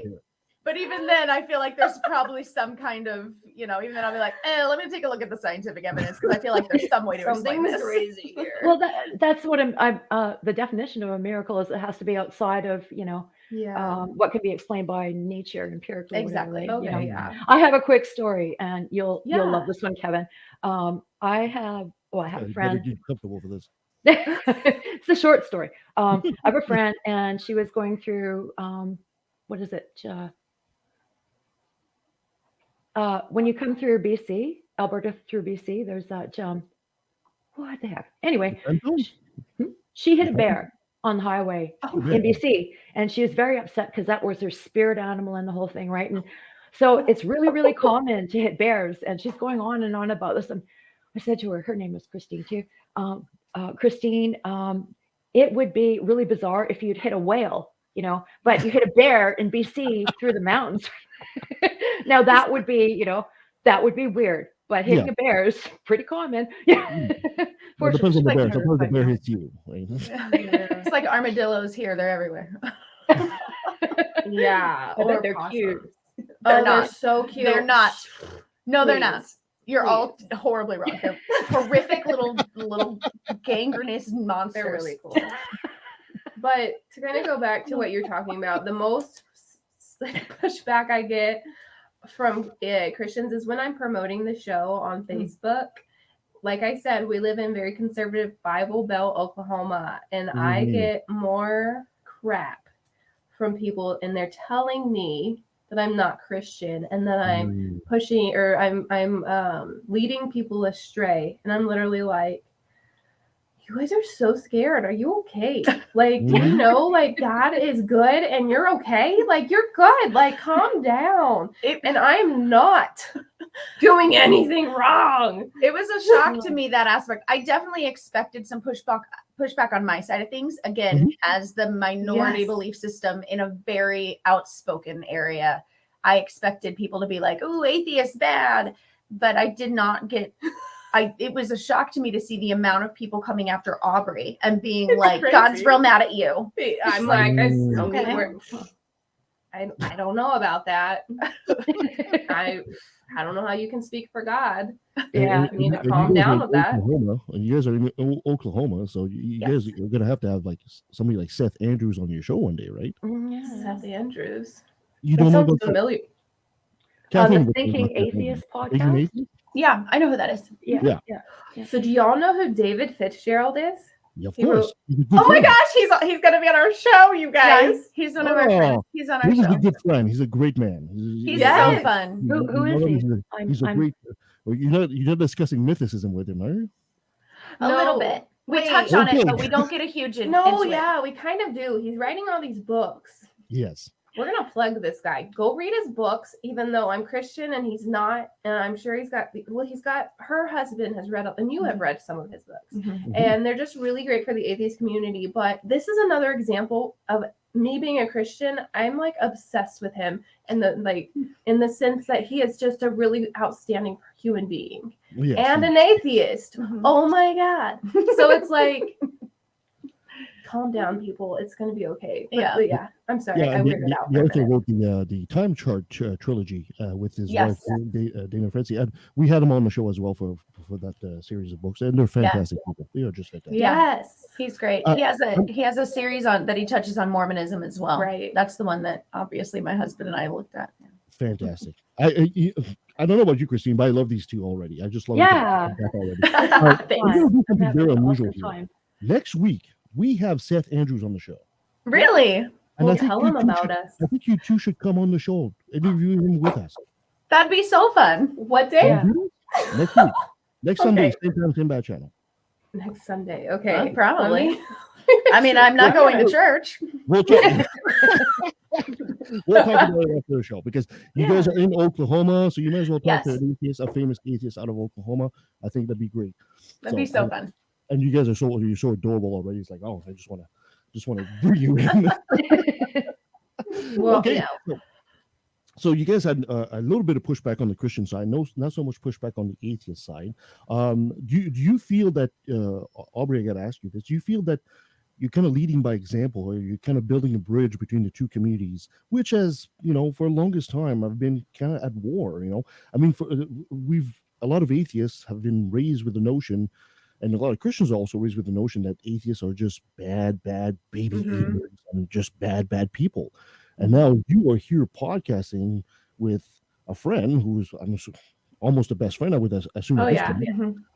Speaker 6: But even then, I feel like there's probably some kind of, even then I'll be like, let me take a look at the scientific evidence, because I feel like there's some way to explain this.
Speaker 5: Crazy here.
Speaker 4: Well, that's what the definition of a miracle is. It has to be outside of, what can be explained by nature empirically.
Speaker 6: Exactly.
Speaker 4: Whatever, I have a quick story, and you'll love this one, Kevin. I have a friend.
Speaker 1: Get comfortable for this.
Speaker 4: It's a short story. I have a friend, and she was going through, what is it? When you come through BC, Alberta through BC, there's that what the heck? Anyway, she hit a bear on the highway in BC, and she was very upset because that was her spirit animal and the whole thing, right? And so it's really, really common to hit bears, and she's going on and on about this. And I said to her name was Christine too. Christine, it would be really bizarre if you'd hit a whale, but you hit a bear in BC through the mountains. Now that would be, that would be weird, but hitting a bear is pretty common.
Speaker 1: Well, it depends on the bear. Sometimes the bear hits you. Right?
Speaker 6: It's like armadillos here; they're everywhere.
Speaker 5: Or
Speaker 4: they're cute.
Speaker 5: They're so cute.
Speaker 6: They're not. No, they're not. You're all horribly wrong. They're horrific little gangrenous monsters.
Speaker 5: They're really cool. But to kind of go back to what you're talking about, the most pushback I get from Christians is when I'm promoting the show on Facebook. Like I said, we live in very conservative Bible Belt, Oklahoma, and I get more crap from people, and they're telling me that I'm not Christian and that I'm pushing or I'm leading people astray, and I'm literally like, you guys are so scared. Are you okay? Like, do you know, like, God is good and you're okay? Like, you're good. Like, calm down. And I'm not doing anything wrong.
Speaker 6: It was a shock to me, that aspect. I definitely expected some pushback on my side of things. Again, as the minority belief system in a very outspoken area, I expected people to be like, "Ooh, atheist bad," but I did not get. It was a shock to me to see the amount of people coming after Aubrey and being like, crazy. God's real mad at you.
Speaker 5: I'm like, okay. I don't know about that. I don't know how you can speak for God.
Speaker 4: Yeah,
Speaker 5: you need to calm down with that.
Speaker 1: You guys are in Oklahoma, so you guys are going to have like somebody like Seth Andrews on your show one day, right?
Speaker 5: Seth Andrews.
Speaker 1: You don't know about
Speaker 5: familiar.
Speaker 4: The Thinking Atheist podcast.
Speaker 6: Yeah, I know who that is.
Speaker 4: Yeah.
Speaker 5: So do y'all know who David Fitzgerald is?
Speaker 1: Yeah, of course.
Speaker 6: Oh my gosh, he's gonna be on our show, you guys. He's one of our friends. He's on our show.
Speaker 1: He's a good friend. He's a great man.
Speaker 6: He's so fun.
Speaker 4: Who is he?
Speaker 1: He's a great. You're not discussing mythicism with him, are you?
Speaker 6: A little bit. We touch on it, but we don't get a huge.
Speaker 5: No, yeah, we kind of do. He's writing all these books.
Speaker 1: Yes.
Speaker 5: we're gonna plug this guy. Go read his books, even though I'm Christian and he's not. And I'm sure he's got her husband has read, and you have read some of his books, and they're just really great for the atheist community. But this is another example of me being a Christian. I'm like obsessed with him, and in the sense that he is just a really outstanding human being and an atheist. Oh my God! So it's like, calm down, people. It's going to be okay. But, yeah. I'm sorry. I weirded out.
Speaker 1: He also wrote the Time Chart trilogy with his wife, Dana Frenzy. And we had him on the show as well for that series of books. And they're fantastic people. They are just fantastic.
Speaker 5: Yes.
Speaker 6: He's great. He has a series on that he touches on Mormonism as well.
Speaker 5: Right.
Speaker 6: That's the one that obviously my husband and I looked at.
Speaker 1: Fantastic. I don't know about you, Christine, but I love these two already. I just love them already. We're going to do something very unusual here. Next week, we have Seth Andrews on the show.
Speaker 6: Really?
Speaker 1: And
Speaker 5: Well, tell him about us.
Speaker 1: I think you two should come on the show, interview him with us.
Speaker 6: That'd be so fun.
Speaker 5: What day?
Speaker 1: Next week. Next Sunday, same time, same bad channel.
Speaker 5: Next Sunday. Okay.
Speaker 6: Probably. I mean, I'm not going to church.
Speaker 1: We'll talk about it after the show because you guys are in Oklahoma, so you might as well talk to an atheist, a famous atheist out of Oklahoma. I think that'd be great.
Speaker 6: That'd be so fun.
Speaker 1: And you guys are you're so adorable already. It's like, oh, I just want to bring you in.
Speaker 5: Well,
Speaker 1: okay. So you guys had a little bit of pushback on the Christian side, not so much pushback on the atheist side. Do you feel that, Aubrey, I got to ask you this, do you feel that you're kind of leading by example, or you're kind of building a bridge between the two communities, which has, for the longest time, I've been kind of at war, I mean, a lot of atheists have been raised with the notion, and a lot of Christians are also raised with the notion that atheists are just bad baby eaters and just bad people. And now you are here podcasting with a friend who's almost a best friend, I would assume.
Speaker 5: Oh, yeah.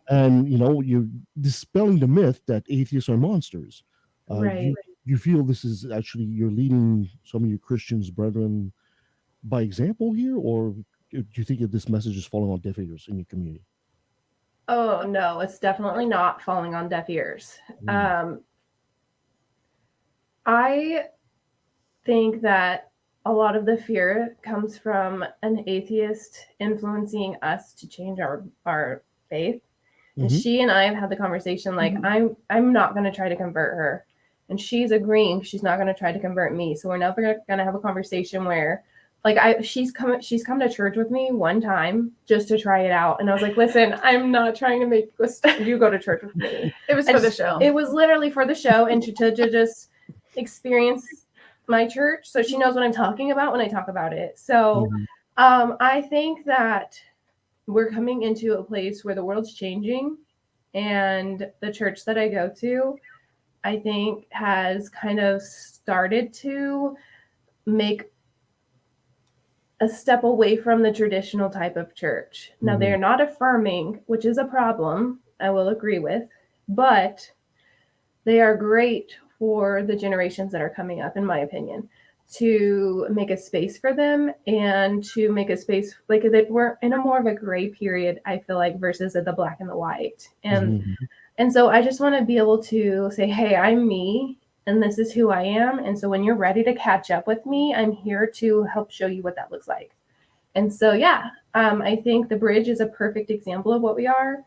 Speaker 1: And, you're dispelling the myth that atheists are monsters.
Speaker 5: Right.
Speaker 1: You feel this is actually, you're leading some of your Christians brethren by example here, or do you think that this message is falling on deaf ears in your community?
Speaker 5: Oh, no, it's definitely not falling on deaf ears. I think that a lot of the fear comes from an atheist influencing us to change our faith. And she and I have had the conversation, like, I'm not going to try to convert her. And she's agreeing she's not going to try to convert me. So we're never going to have a conversation where, like, she's come to church with me one time just to try it out. And I was like, listen, I'm not trying to make you go to church with me.
Speaker 6: It was for the show.
Speaker 5: It was literally for the show and to just experience my church. So she knows what I'm talking about when I talk about it. So I think that we're coming into a place where the world's changing, and the church that I go to, I think, has kind of started to make a step away from the traditional type of church. Now, they're not affirming, which is a problem, I will agree with, but they are great for the generations that are coming up, in my opinion, to make a space for them and to make a space, like, that we're in a more of a gray period, I feel like, versus the black and the white. And so I just want to be able to say, hey, I'm me, and this is who I am. And so when you're ready to catch up with me, I'm here to help show you what that looks like. And so, I think the bridge is a perfect example of what we are.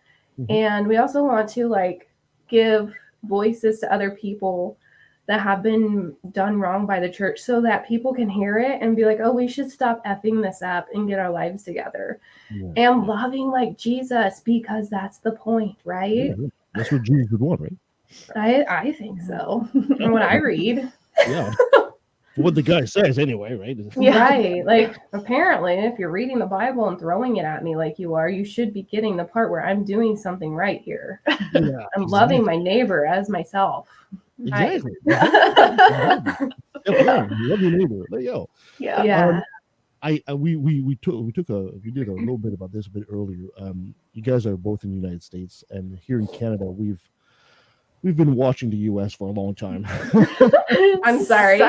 Speaker 5: And we also want to, like, give voices to other people that have been done wrong by the church, so that people can hear it and be like, oh, we should stop effing this up and get our lives together and loving like Jesus, because that's the point, right?
Speaker 1: That's what Jesus would want, right?
Speaker 5: I think so. From what I read.
Speaker 1: Yeah. What the guy says anyway, right?
Speaker 5: Right. Like, apparently, if you're reading the Bible and throwing it at me like you are, you should be getting the part where I'm doing something right here.
Speaker 1: Yeah,
Speaker 5: I'm loving my neighbor as myself.
Speaker 1: Exactly. Love your neighbor. There you go.
Speaker 5: Yeah.
Speaker 1: We did a little bit about this a bit earlier. You guys are both in the United States, and here in Canada, we've been watching the U.S. for a long time.
Speaker 5: I'm sorry.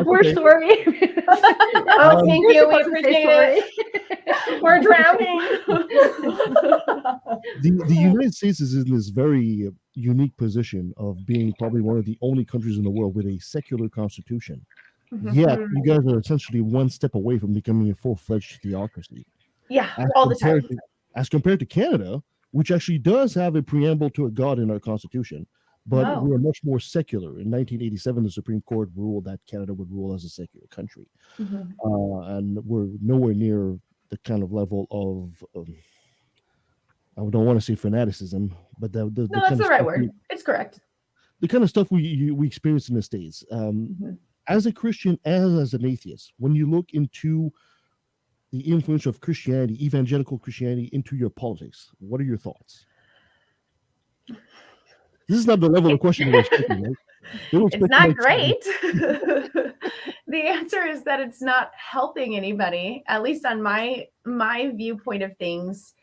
Speaker 4: We're sorry.
Speaker 5: Oh, thank you. We appreciate it. We're drowning.
Speaker 1: The United States is in this very unique position of being probably one of the only countries in the world with a secular constitution. Yet you guys are essentially one step away from becoming a full-fledged theocracy.
Speaker 6: Yeah,
Speaker 1: As
Speaker 6: all the time.
Speaker 1: As compared to Canada, which actually does have a preamble to a God in our constitution, but
Speaker 6: Oh.
Speaker 1: we're much more secular. In 1987, the Supreme Court ruled that Canada would rule as a secular country, and we're nowhere near the kind of level of I don't want to say fanaticism, but the
Speaker 6: No,
Speaker 1: kind
Speaker 6: that's
Speaker 1: of
Speaker 6: the right
Speaker 1: stuff
Speaker 6: word. It's correct.
Speaker 1: the kind of stuff we experience in the States. As a Christian, as an atheist, when you look into the influence of Christianity, evangelical Christianity, into your politics, what are your thoughts? This is not the level of question they're expecting, right?
Speaker 6: It's not great. The answer is that it's not helping anybody, at least on my viewpoint of things.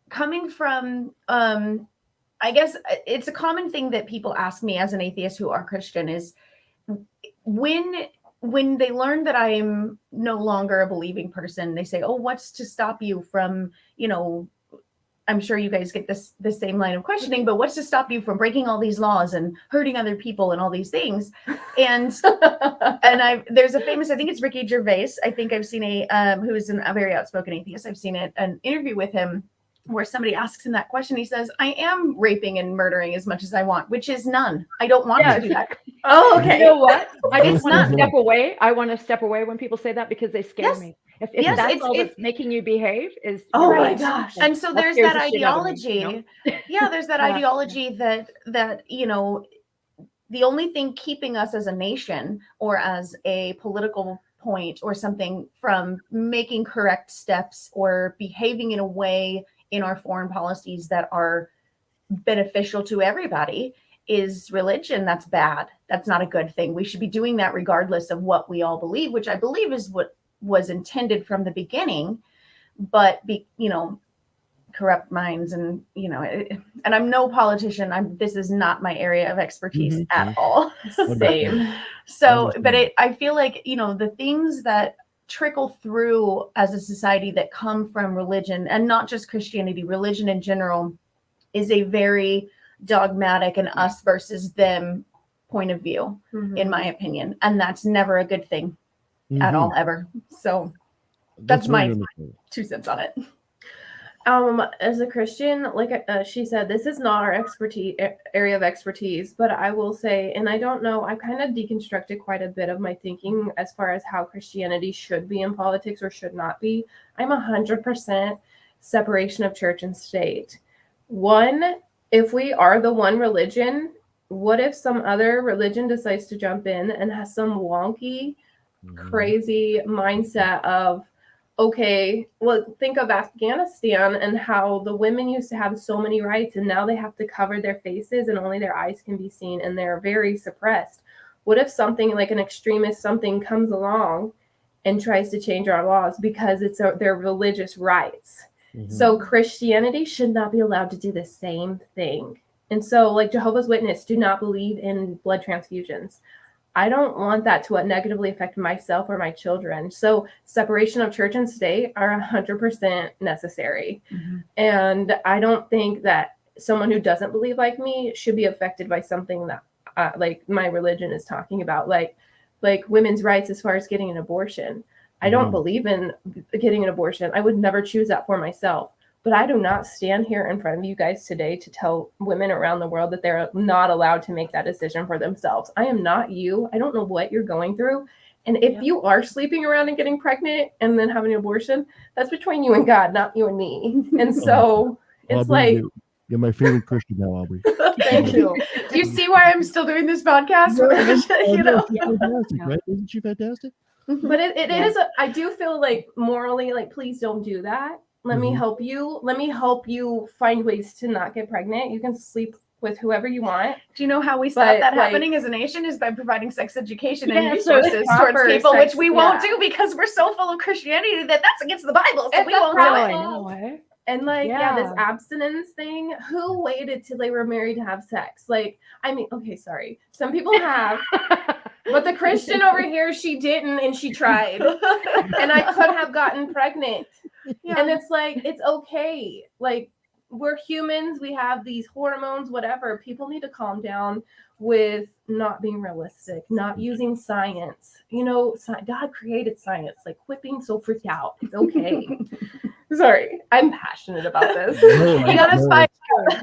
Speaker 6: Coming from, I guess it's a common thing that people ask me as an atheist who are Christian is when they learn that I am no longer a believing person, they say, "Oh, what's to stop you from, I'm sure you guys get the same line of questioning, but what's to stop you from breaking all these laws and hurting other people and all these things?" And there's a famous, I think it's Ricky Gervais. I think I've seen who is a very outspoken atheist. I've seen an interview with him where somebody asks him that question. He says, "I am raping and murdering as much as I want," which is none. I don't want to do that.
Speaker 5: Oh, okay.
Speaker 4: You know what? I
Speaker 1: It's
Speaker 4: just want to
Speaker 1: not.
Speaker 4: step away. I want to step away when people say that because they scare
Speaker 6: Yes.
Speaker 4: me. If
Speaker 6: Yes,
Speaker 4: that's
Speaker 6: it's-
Speaker 4: all
Speaker 6: it's-
Speaker 4: that's making you behave is
Speaker 5: Oh
Speaker 4: you're
Speaker 5: my
Speaker 4: right.
Speaker 5: gosh.
Speaker 6: And so there's
Speaker 4: scares
Speaker 6: that
Speaker 4: the shit out of me,
Speaker 6: ideology.
Speaker 4: you know?
Speaker 6: Yeah, there's that
Speaker 4: Yeah.
Speaker 6: ideology that the only thing keeping us as a nation or as a political point or something from making correct steps or behaving in a way in our foreign policies that are beneficial to everybody is religion. That's bad. That's not a good thing. We should be doing that regardless of what we all believe, which I believe is what was intended from the beginning. But corrupt minds and and I'm no politician. This is not my area of expertise at all.
Speaker 5: Same.
Speaker 6: So, but I feel like the things that trickle through as a society that come from religion, and not just Christianity, religion in general, is a very dogmatic and us versus them point of view, in my opinion, and that's never a good thing at all, ever. So that's my 2 cents on it.
Speaker 5: As a Christian, like she said, this is not our area of expertise, but I will say, and I don't know, I kind of deconstructed quite a bit of my thinking as far as how Christianity should be in politics or should not be. I'm 100% separation of church and state. One, if we are the one religion, what if some other religion decides to jump in and has some wonky, crazy mindset of, okay, well, think of Afghanistan and how the women used to have so many rights and now they have to cover their faces and only their eyes can be seen and they're very suppressed. What if something like an extremist something comes along and tries to change our laws because it's their religious rights? So Christianity should not be allowed to do the same thing. And so like Jehovah's Witness do not believe in blood transfusions. I don't want that to negatively affect myself or my children. So separation of church and state are 100% necessary. And I don't think that someone who doesn't believe like me should be affected by something that like my religion is talking about, like women's rights as far as getting an abortion. I don't believe in getting an abortion. I would never choose that for myself. But I do not stand here in front of you guys today to tell women around the world that they're not allowed to make that decision for themselves. I am not you. I don't know what you're going through. And if you are sleeping around and getting pregnant and then having an abortion, that's between you and God, not you and me. And so it's
Speaker 1: Aubrey, you're my favorite Christian now, Aubrey.
Speaker 5: Thank you.
Speaker 6: Do you see why I'm still doing this podcast?
Speaker 1: She's fantastic, right? Isn't she fantastic?
Speaker 5: But it is, I do feel like morally, like, please don't do that. Let me help you. Let me help you find ways to not get pregnant. You can sleep with whoever you want.
Speaker 6: Do you know how we stop that happening as a nation is by providing sex education and resources
Speaker 5: so
Speaker 6: towards people, which we won't do because we're so full of Christianity that that's against the Bible. So we won't do it.
Speaker 5: And this abstinence thing, who waited till they were married to have sex? Like, I mean, okay, sorry. Some people have, but the Christian over here, she didn't, and she tried. And I could have gotten pregnant. Yeah. And it's like, it's okay. Like, we're humans. We have these hormones, whatever. People need to calm down with not being realistic, not using science. You know, God created science. Like, quit being so freaked out. It's okay. Sorry, I'm passionate about this.
Speaker 1: No,
Speaker 6: You gotta
Speaker 1: no,
Speaker 6: fight.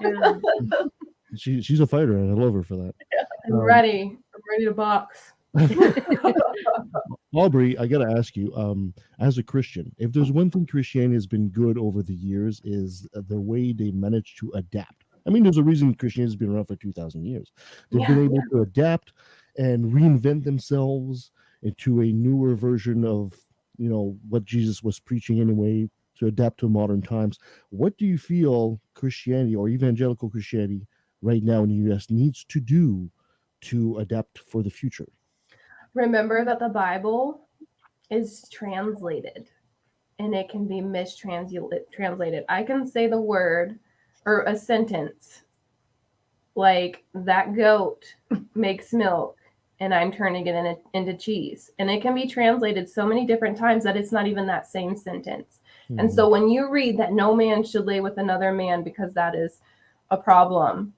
Speaker 4: Yeah.
Speaker 1: she's a fighter, and I love her for that.
Speaker 5: I'm ready. I'm ready to box.
Speaker 1: Aubrey, I gotta ask you, as a Christian, if there's one thing Christianity has been good over the years is the way they managed to adapt. I mean, there's a reason Christianity has been around for 2,000 years. They've been able to adapt and reinvent themselves into a newer version of, you know, what Jesus was preaching anyway, to adapt to modern times. What do you feel Christianity or evangelical Christianity right now in the U.S. needs to do to adapt for the future?
Speaker 5: Remember that the Bible is translated and it can be mistranslated. I can say the word or a sentence like, that goat makes milk, and I'm turning it into cheese. And it can be translated so many different times that it's not even that same sentence.
Speaker 1: Mm-hmm.
Speaker 5: And so when you read that no man should lay with another man because that is a problem,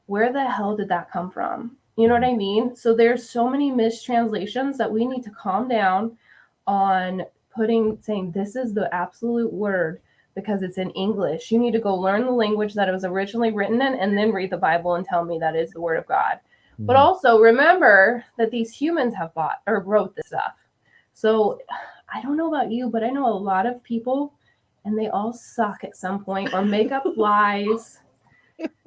Speaker 5: where the hell did that come from? You know what I mean? So there's so many mistranslations that we need to calm down on saying this is the absolute word because it's in English. You need to go learn the language that it was originally written in and then read the Bible and tell me that is the word of God. Mm-hmm. But also remember that these humans have bought or wrote this stuff. So I don't know about you, but I know a lot of people and they all suck at some point or make up lies.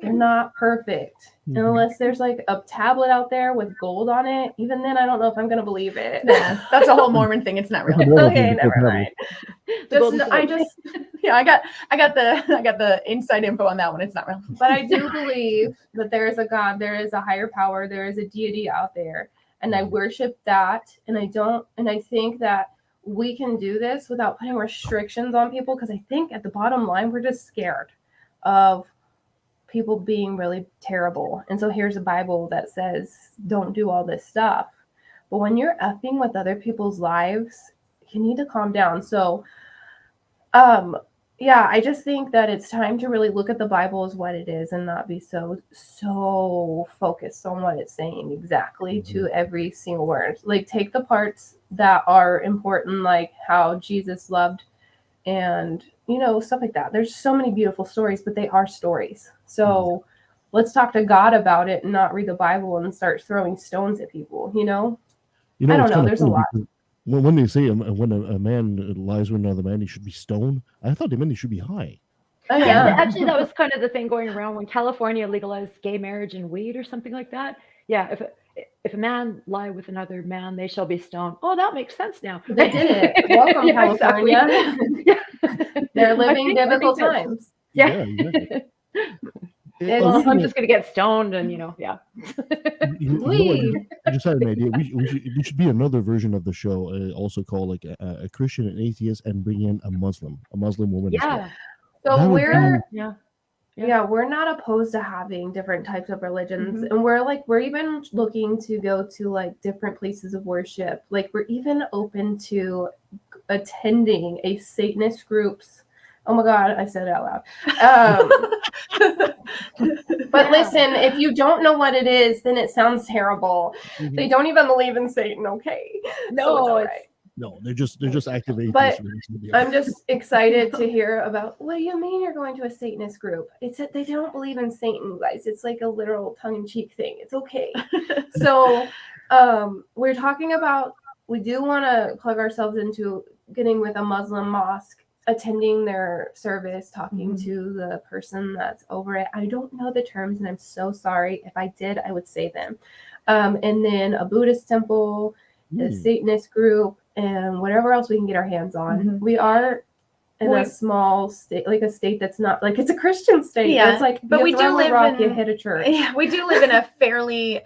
Speaker 5: They're not perfect. Mm-hmm. Unless there's like a tablet out there with gold on it. Even then, I don't know if I'm going to believe it.
Speaker 6: Yeah, that's a whole Mormon thing. It's not real.
Speaker 5: Okay, never mind.
Speaker 6: I got the inside info on that one. It's not real.
Speaker 5: But I do believe that there is a God, there is a higher power, there is a deity out there. And I worship that. And I think that we can do this without putting restrictions on people. Because I think at the bottom line, we're just scared of people being really terrible. And so here's a Bible that says, don't do all this stuff. But when you're effing with other people's lives, you need to calm down. So, I just think that it's time to really look at the Bible as what it is and not be so focused on what it's saying exactly to every single word. Like, take the parts that are important, like how Jesus loved and, you know, stuff like that. There's so many beautiful stories, but they are stories. So let's talk to God about it and not read the Bible and start throwing stones at people, you know? I don't know. There's a lot.
Speaker 1: When they say when a man lies with another man, he should be stoned, I thought they meant he should be high.
Speaker 5: Oh, yeah.
Speaker 4: Actually, that was kind of the thing going around when California legalized gay marriage and weed or something like that. Yeah, if a man lie with another man, they shall be stoned. Oh, that makes sense now.
Speaker 5: They did it. Welcome, yeah, California. Exactly. They're living biblical times.
Speaker 4: Yeah. Exactly. Well, I'm just going to get stoned and, yeah.
Speaker 1: I just had an idea. We should be another version of the show, also called like a Christian and atheist, and bring in a Muslim woman.
Speaker 4: Yeah.
Speaker 5: So we're not opposed to having different types of religions. Mm-hmm. And we're even looking to go to like different places of worship. Like, we're even open to attending a Satanist group's. Oh my God, I said it out loud. But listen, if you don't know what it is, then it sounds terrible. Mm-hmm. They don't even believe in Satan, okay?
Speaker 4: No,
Speaker 5: so it's all right.
Speaker 1: No, they're just activated.
Speaker 5: But I'm just excited to hear about, what do you mean you're going to a Satanist group? It's that they don't believe in Satan, guys. It's like a literal tongue-in-cheek thing. It's okay. So we're talking about, we do want to plug ourselves into getting with a Muslim mosque, attending their service, talking to the person that's over it. I don't know the terms, and I'm so sorry. If I did, I would say them. And then a Buddhist temple, a Satanist group, and whatever else we can get our hands on. Mm-hmm. We are in a small state, like a state that's not like it's a Christian state. Yeah, it's like, but we do live in. You hit a church.
Speaker 6: Yeah, we do live in a fairly.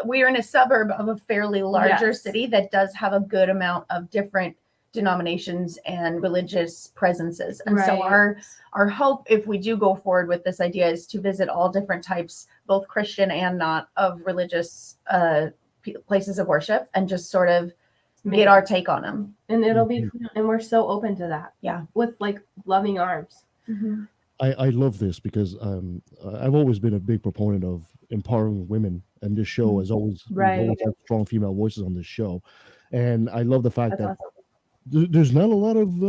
Speaker 6: We are in a suburb of a fairly larger city that does have a good amount of different denominations and religious presences, and so our hope, if we do go forward with this idea, is to visit all different types, both Christian and not, of religious places of worship, and just sort of get our take on them.
Speaker 5: And it'll be, and we're so open to that.
Speaker 6: Yeah,
Speaker 5: with like loving arms.
Speaker 1: I love this because I've always been a big proponent of empowering women, and this show has always we've
Speaker 4: Right.
Speaker 1: always had strong female voices on this show, and I love the fact
Speaker 5: That's
Speaker 1: that
Speaker 5: awesome.
Speaker 1: there's not a lot of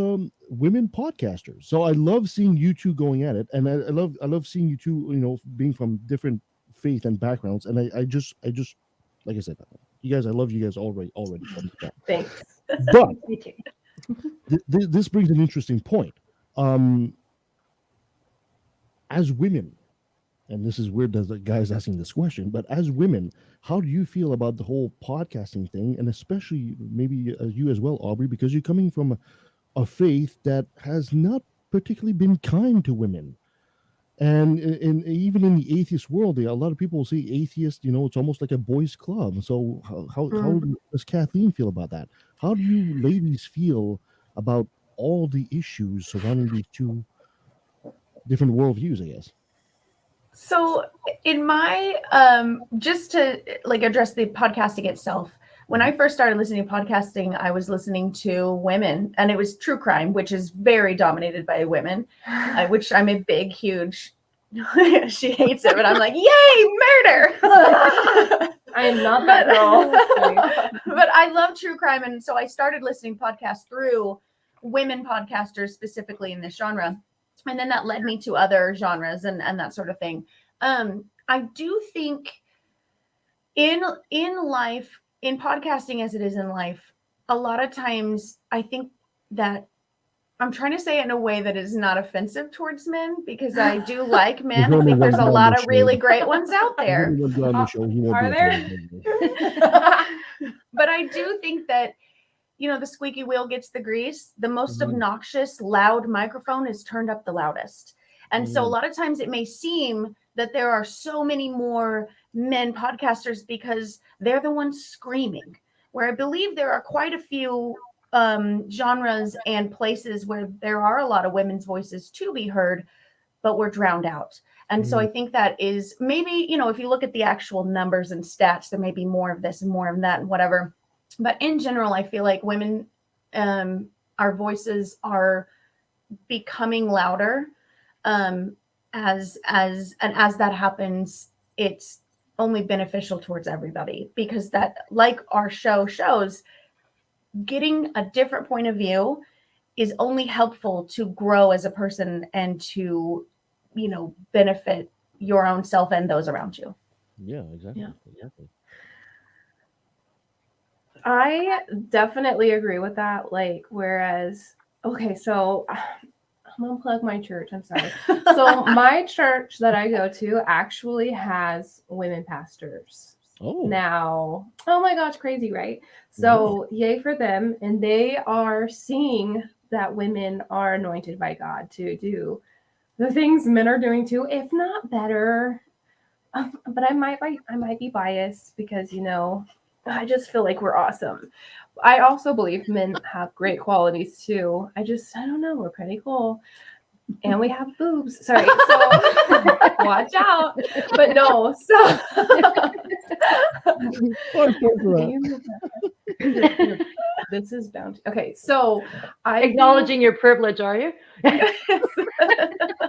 Speaker 1: women podcasters. So I love seeing you two going at it, and I love seeing you two, being from different faith and backgrounds, and I just like I said, you guys, I love you guys already from the start.
Speaker 5: Thanks.
Speaker 1: But
Speaker 4: Me too.
Speaker 1: this brings an interesting point. Um, as women, and this is weird that the guy's asking this question, but as women, how do you feel about the whole podcasting thing, and especially maybe you as well, Aubrey, because you're coming from a faith that has not particularly been kind to women. And even in the atheist world, a lot of people say atheist, it's almost like a boys' club. So how does Kathleen feel about that? How do you ladies feel about all the issues surrounding these two different worldviews, I guess?
Speaker 6: So in my just to like address the podcasting itself, when I first started listening to podcasting, I was listening to women, and it was true crime, which is very dominated by women, which I'm a big, huge. She hates it, but I'm like, yay, murder!
Speaker 5: I am not that girl.
Speaker 6: But I love true crime, and so I started listening to podcasts through women podcasters specifically in this genre, and then that led me to other genres and that sort of thing. I do think in life, in podcasting as it is in life, a lot of times I think that I'm trying to say it in a way that is not offensive towards men, because I do like men. I think there's a lot of really great ones out there.
Speaker 5: Are there?
Speaker 6: But I do think that, the squeaky wheel gets the grease. The most obnoxious, loud microphone is turned up the loudest. And so a lot of times it may seem that there are so many more men podcasters because they're the ones screaming, where I believe there are quite a few genres and places where there are a lot of women's voices to be heard, but we're drowned out. And so I think that is maybe, if you look at the actual numbers and stats, there may be more of this and more of that and whatever. But in general, I feel like women, our voices are becoming louder. As that happens, it's only beneficial towards everybody, because that, like our show shows, getting a different point of view is only helpful to grow as a person and to, benefit your own self and those around you.
Speaker 1: Yeah, exactly.
Speaker 6: Yeah.
Speaker 1: Exactly.
Speaker 5: I definitely agree with that. Like, whereas, okay, so I'm gonna plug my church. I'm sorry. So my church that I go to actually has women pastors.
Speaker 1: Oh.
Speaker 5: Now, oh my gosh, crazy, right? So yay for them. And they are seeing that women are anointed by God to do the things men are doing too, if not better. But I might be biased because, I just feel like we're awesome. I also believe men have great qualities too. I don't know. We're pretty cool. And we have boobs. Sorry. So watch out. But no. So this is bound. Okay. So I
Speaker 4: Acknowledging your privilege, are you?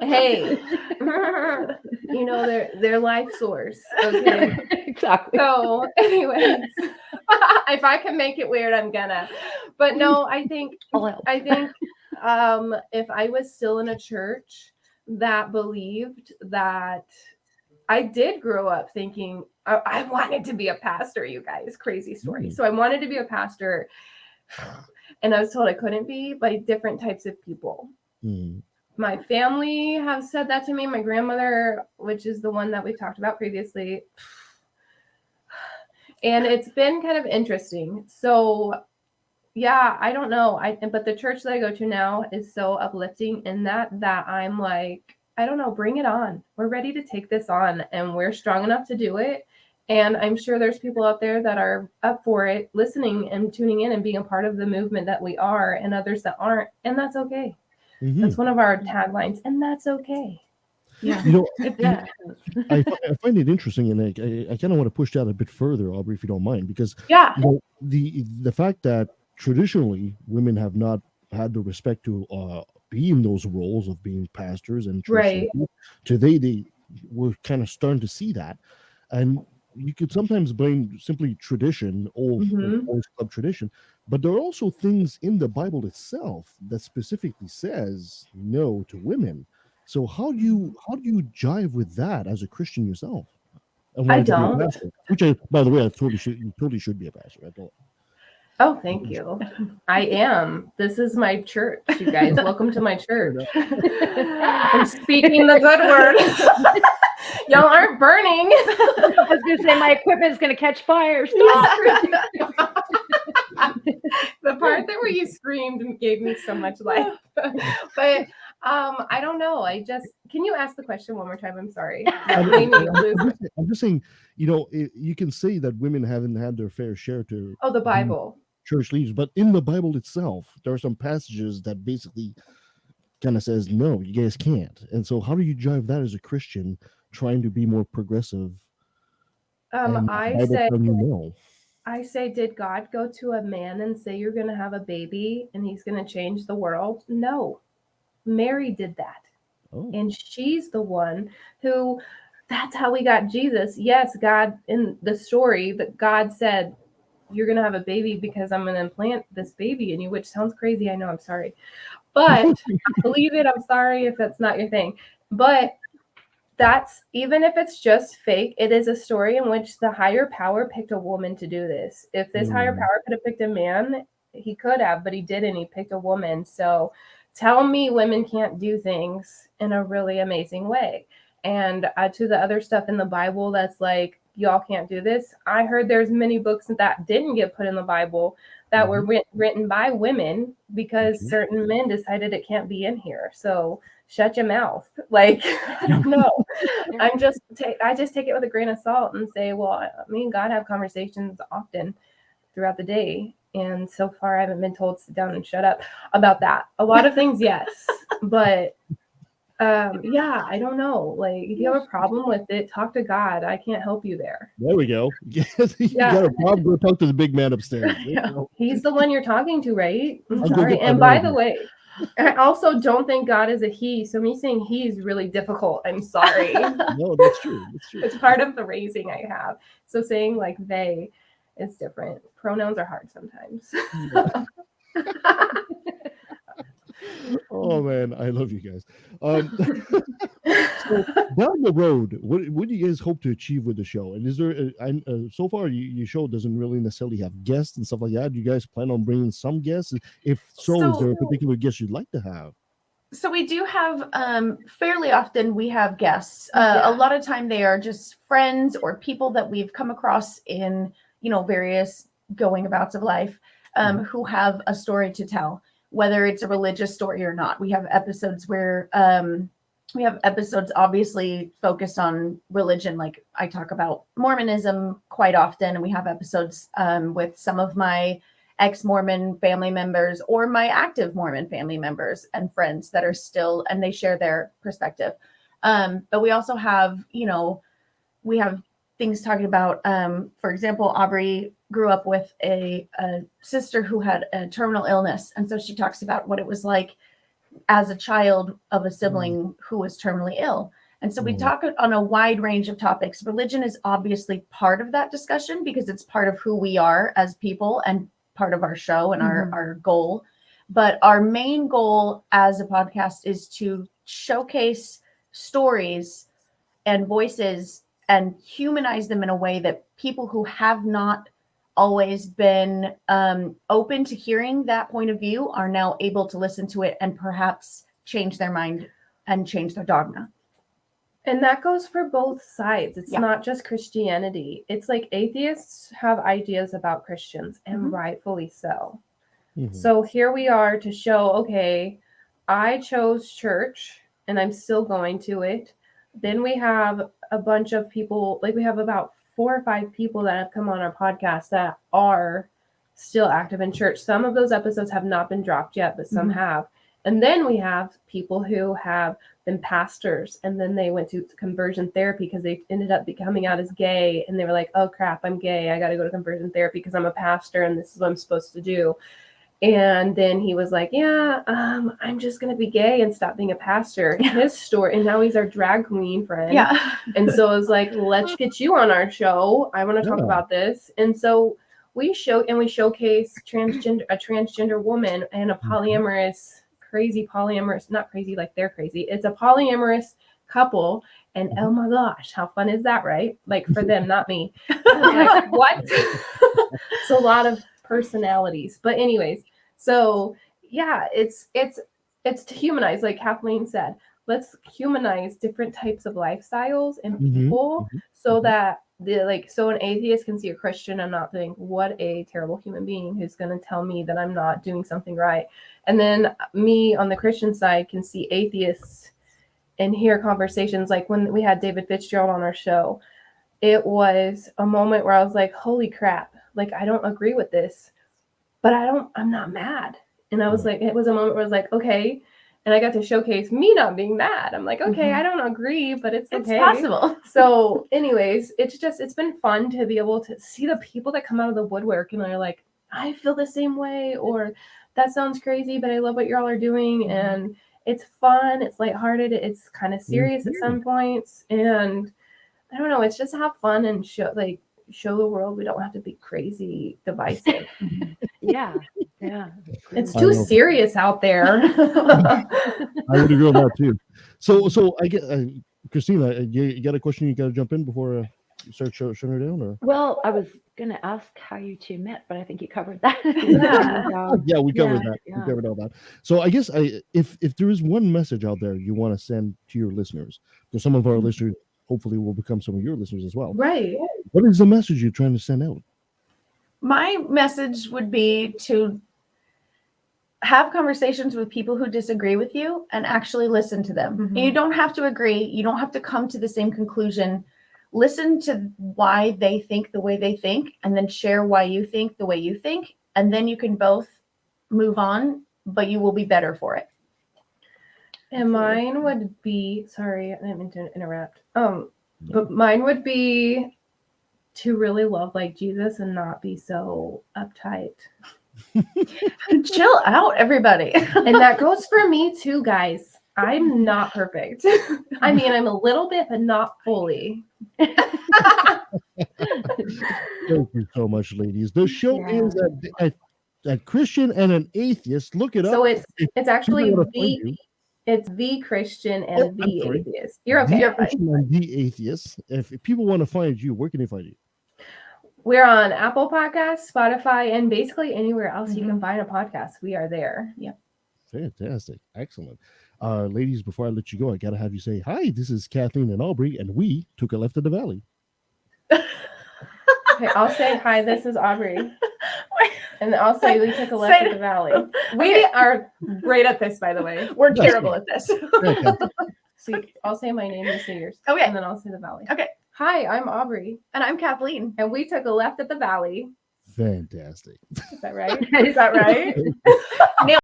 Speaker 5: Hey, their life source. Okay.
Speaker 4: Exactly.
Speaker 5: So, anyways, if I can make it weird, I'm gonna. But no, I think if I was still in a church that believed that, I did grow up thinking I wanted to be a pastor, you guys. Crazy story. So I wanted to be a pastor, and I was told I couldn't be by different types of people. My family have said that to me. My grandmother, which is the one that we talked about previously. And it's been kind of interesting. So yeah, I don't know. But the church that I go to now is so uplifting in that I'm like, I don't know, bring it on. We're ready to take this on, and we're strong enough to do it. And I'm sure there's people out there that are up for it, listening and tuning in and being a part of the movement that we are, and others that aren't. And that's okay. That's one of our taglines, and that's okay.
Speaker 6: Yeah.
Speaker 1: I find it interesting, and I kind of want to push that a bit further, Aubrey, if you don't mind, because the fact that traditionally women have not had the respect to be in those roles of being pastors and church
Speaker 5: Right.
Speaker 1: leaders. Today, they were kind of starting to see that, and you could sometimes blame simply tradition, old
Speaker 5: Mhm.
Speaker 1: boys club tradition, but there are also things in the Bible itself that specifically says no to women. So how do you jive with that as a Christian yourself? And
Speaker 5: I
Speaker 1: wanted to be a
Speaker 5: don't.
Speaker 1: pastor, which I, by the way, you totally should be a pastor. I don't.
Speaker 5: Oh, thank you. I am. This is my church, you guys. Welcome to my church. I'm speaking the good word. Y'all aren't burning.
Speaker 4: I was going to say my equipment's going to catch fire. Stop.
Speaker 5: The part that where you screamed gave me so much life. But I don't know. Can you ask the question one more time? I'm sorry.
Speaker 1: I'm just saying, you can say that women haven't had their fair share to
Speaker 5: Oh, the
Speaker 1: be
Speaker 5: Bible.
Speaker 1: church leaders, but in the Bible itself, there are some passages that basically kind of says, no, you guys can't. And so how do you drive that as a Christian trying to be more progressive? And the Bible telling you no.
Speaker 5: I say, did God go to a man and say you're going to have a baby and he's going to change the world? No. Mary did that.
Speaker 1: Oh.
Speaker 5: And she's the one who, that's how we got Jesus. Yes, God, in the story, that God said, you're going to have a baby because I'm going to implant this baby in you, which sounds crazy. I know, I'm sorry. But believe it, I'm sorry if that's not your thing. But that's, even if it's just fake, it is a story in which the higher power picked a woman to do this. If this higher power could have picked a man, he could have, but he didn't. He picked a woman. So tell me women can't do things in a really amazing way. And to the other stuff in the Bible that's like, y'all can't do this. I heard there's many books that didn't get put in the Bible that were written by women because certain men decided it can't be in here. So shut your mouth. Like, I don't know. I just take it with a grain of salt and say, well, me and God have conversations often throughout the day. And so far I haven't been told sit down and shut up about that. A lot of things, yes. But yeah, I don't know. Like, if you have a problem with it, talk to God. I can't help you there.
Speaker 1: There we go. You got a problem, go talk to the big man upstairs.
Speaker 5: He's the one you're talking to, right? I'm
Speaker 1: I'll go
Speaker 5: sorry.
Speaker 1: get my
Speaker 5: And by the
Speaker 1: Bible.
Speaker 5: way, I also don't think God is a he. So me saying he is really difficult. I'm sorry.
Speaker 1: No, that's true. That's true.
Speaker 5: It's part of the raising I have. So saying like they is different. Pronouns are hard sometimes.
Speaker 1: Oh man, I love you guys. So down the road, what do you guys hope to achieve with the show? And is there so far your show doesn't really necessarily have guests and stuff like that? Do you guys plan on bringing some guests? If so, is there a particular guest you'd like to have?
Speaker 6: So we do have fairly often we have guests. A lot of time they are just friends or people that we've come across in various going abouts of life who have a story to tell, whether it's a religious story or not. We have episodes where obviously focused on religion, like I talk about Mormonism quite often, and we have episodes with some of my ex-Mormon family members or my active Mormon family members and friends that are still, and they share their perspective. But we also have, we have things talking about, for example, Aubrey grew up with a sister who had a terminal illness. And so she talks about what it was like as a child of a sibling who was terminally ill. And so we talk on a wide range of topics. Religion is obviously part of that discussion because it's part of who we are as people and part of our show and our goal. But our main goal as a podcast is to showcase stories and voices and humanize them in a way that people who have not always been open to hearing that point of view are now able to listen to it and perhaps change their mind and change their dogma.
Speaker 5: And that goes for both sides. It's not just Christianity. It's like atheists have ideas about Christians, and rightfully so. So here we are to show, okay, I chose church and I'm still going to it. Then we have a bunch of people, like we have about 4 or 5 people that have come on our podcast that are still active in church. Some of those episodes have not been dropped yet, but some have. And then we have people who have been pastors and then they went to conversion therapy because they ended up coming out as gay. And they were like, oh crap, I'm gay. I got to go to conversion therapy because I'm a pastor and this is what I'm supposed to do. And then he was like, yeah, I'm just going to be gay and stop being a pastor. His story. And now he's our drag queen friend.
Speaker 6: Yeah.
Speaker 5: And so I was like, let's get you on our show. I want to talk
Speaker 1: Yeah.
Speaker 5: about this. And so we showcase a transgender woman and a polyamorous, not crazy like they're crazy. It's a polyamorous couple. And oh my gosh, how fun is that, right? Like for them, not me. Like, what? It's a lot of personalities. But anyways, so yeah, it's to humanize, like Kathleen said. Let's humanize different types of lifestyles and people so that so an atheist can see a Christian and not think, what a terrible human being who's going to tell me that I'm not doing something right. And then me on the Christian side can see atheists and hear conversations like when we had David Fitzgerald on our show. It was a moment where I was like, holy crap, like I don't agree with this, but I'm not mad. And I was like, it was a moment where I was like, okay. And I got to showcase me not being mad. I'm like, okay, I don't agree, but it's okay.
Speaker 6: It's possible.
Speaker 5: So anyways, it's been fun to be able to see the people that come out of the woodwork and they're like, I feel the same way, or that sounds crazy, but I love what y'all are doing. And it's fun. It's lighthearted. It's kind of serious at some points. And I don't know. It's just have fun and show the world we don't have to be crazy divisive.
Speaker 4: Yeah.
Speaker 5: It's too serious out there.
Speaker 1: I would agree on that too. So I get Christina, you got a question? You got to jump in before you start shutting her down, or?
Speaker 4: Well, I was going to ask how you two met, but I think you covered that.
Speaker 1: Yeah, we covered that.
Speaker 4: Yeah.
Speaker 1: We covered all that. So I guess if there is one message out there you want to send to your listeners, because some of our listeners hopefully will become some of your listeners as well.
Speaker 5: Right.
Speaker 1: What is the message you're trying to send out?
Speaker 6: My message would be to have conversations with people who disagree with you and actually listen to them.
Speaker 5: Mm-hmm.
Speaker 6: You don't have to agree. You don't have to come to the same conclusion. Listen to why they think the way they think, and then share why you think the way you think. And then you can both move on, but you will be better for it.
Speaker 5: And mine would be, sorry, I didn't mean to interrupt. But mine would be to really love like Jesus and not be so uptight.
Speaker 6: Chill out, everybody.
Speaker 5: And that goes for me too, guys. I'm not perfect. I mean, I'm a little bit, but not fully.
Speaker 1: Thank you so much, ladies. The show is a Christian and an atheist. Look it up.
Speaker 5: So it's actually
Speaker 1: it's
Speaker 5: the Christian and the atheist. You're okay.
Speaker 1: The
Speaker 5: You're fine.
Speaker 1: Christian and the atheist. If people want to find you, where can they find you?
Speaker 5: We're on Apple Podcasts, Spotify, and basically anywhere else you can find a podcast. We are there.
Speaker 6: Yep.
Speaker 1: Fantastic. Excellent. Ladies, before I let you go, I got to have you say, hi, this is Kathleen and Aubrey, and we took a left at the valley.
Speaker 5: Okay, I'll say, hi, this is Aubrey. And I'll say, we took a left at the valley. We are great at this, by the way.
Speaker 6: We're terrible at this.
Speaker 5: So I'll say my name, you say yours.
Speaker 6: Okay.
Speaker 5: And then I'll say the valley.
Speaker 6: Okay.
Speaker 5: Hi, I'm Aubrey.
Speaker 6: And I'm Kathleen.
Speaker 5: And we took a left at the valley.
Speaker 1: Fantastic.
Speaker 5: Is that right? Is that right?
Speaker 6: Nailed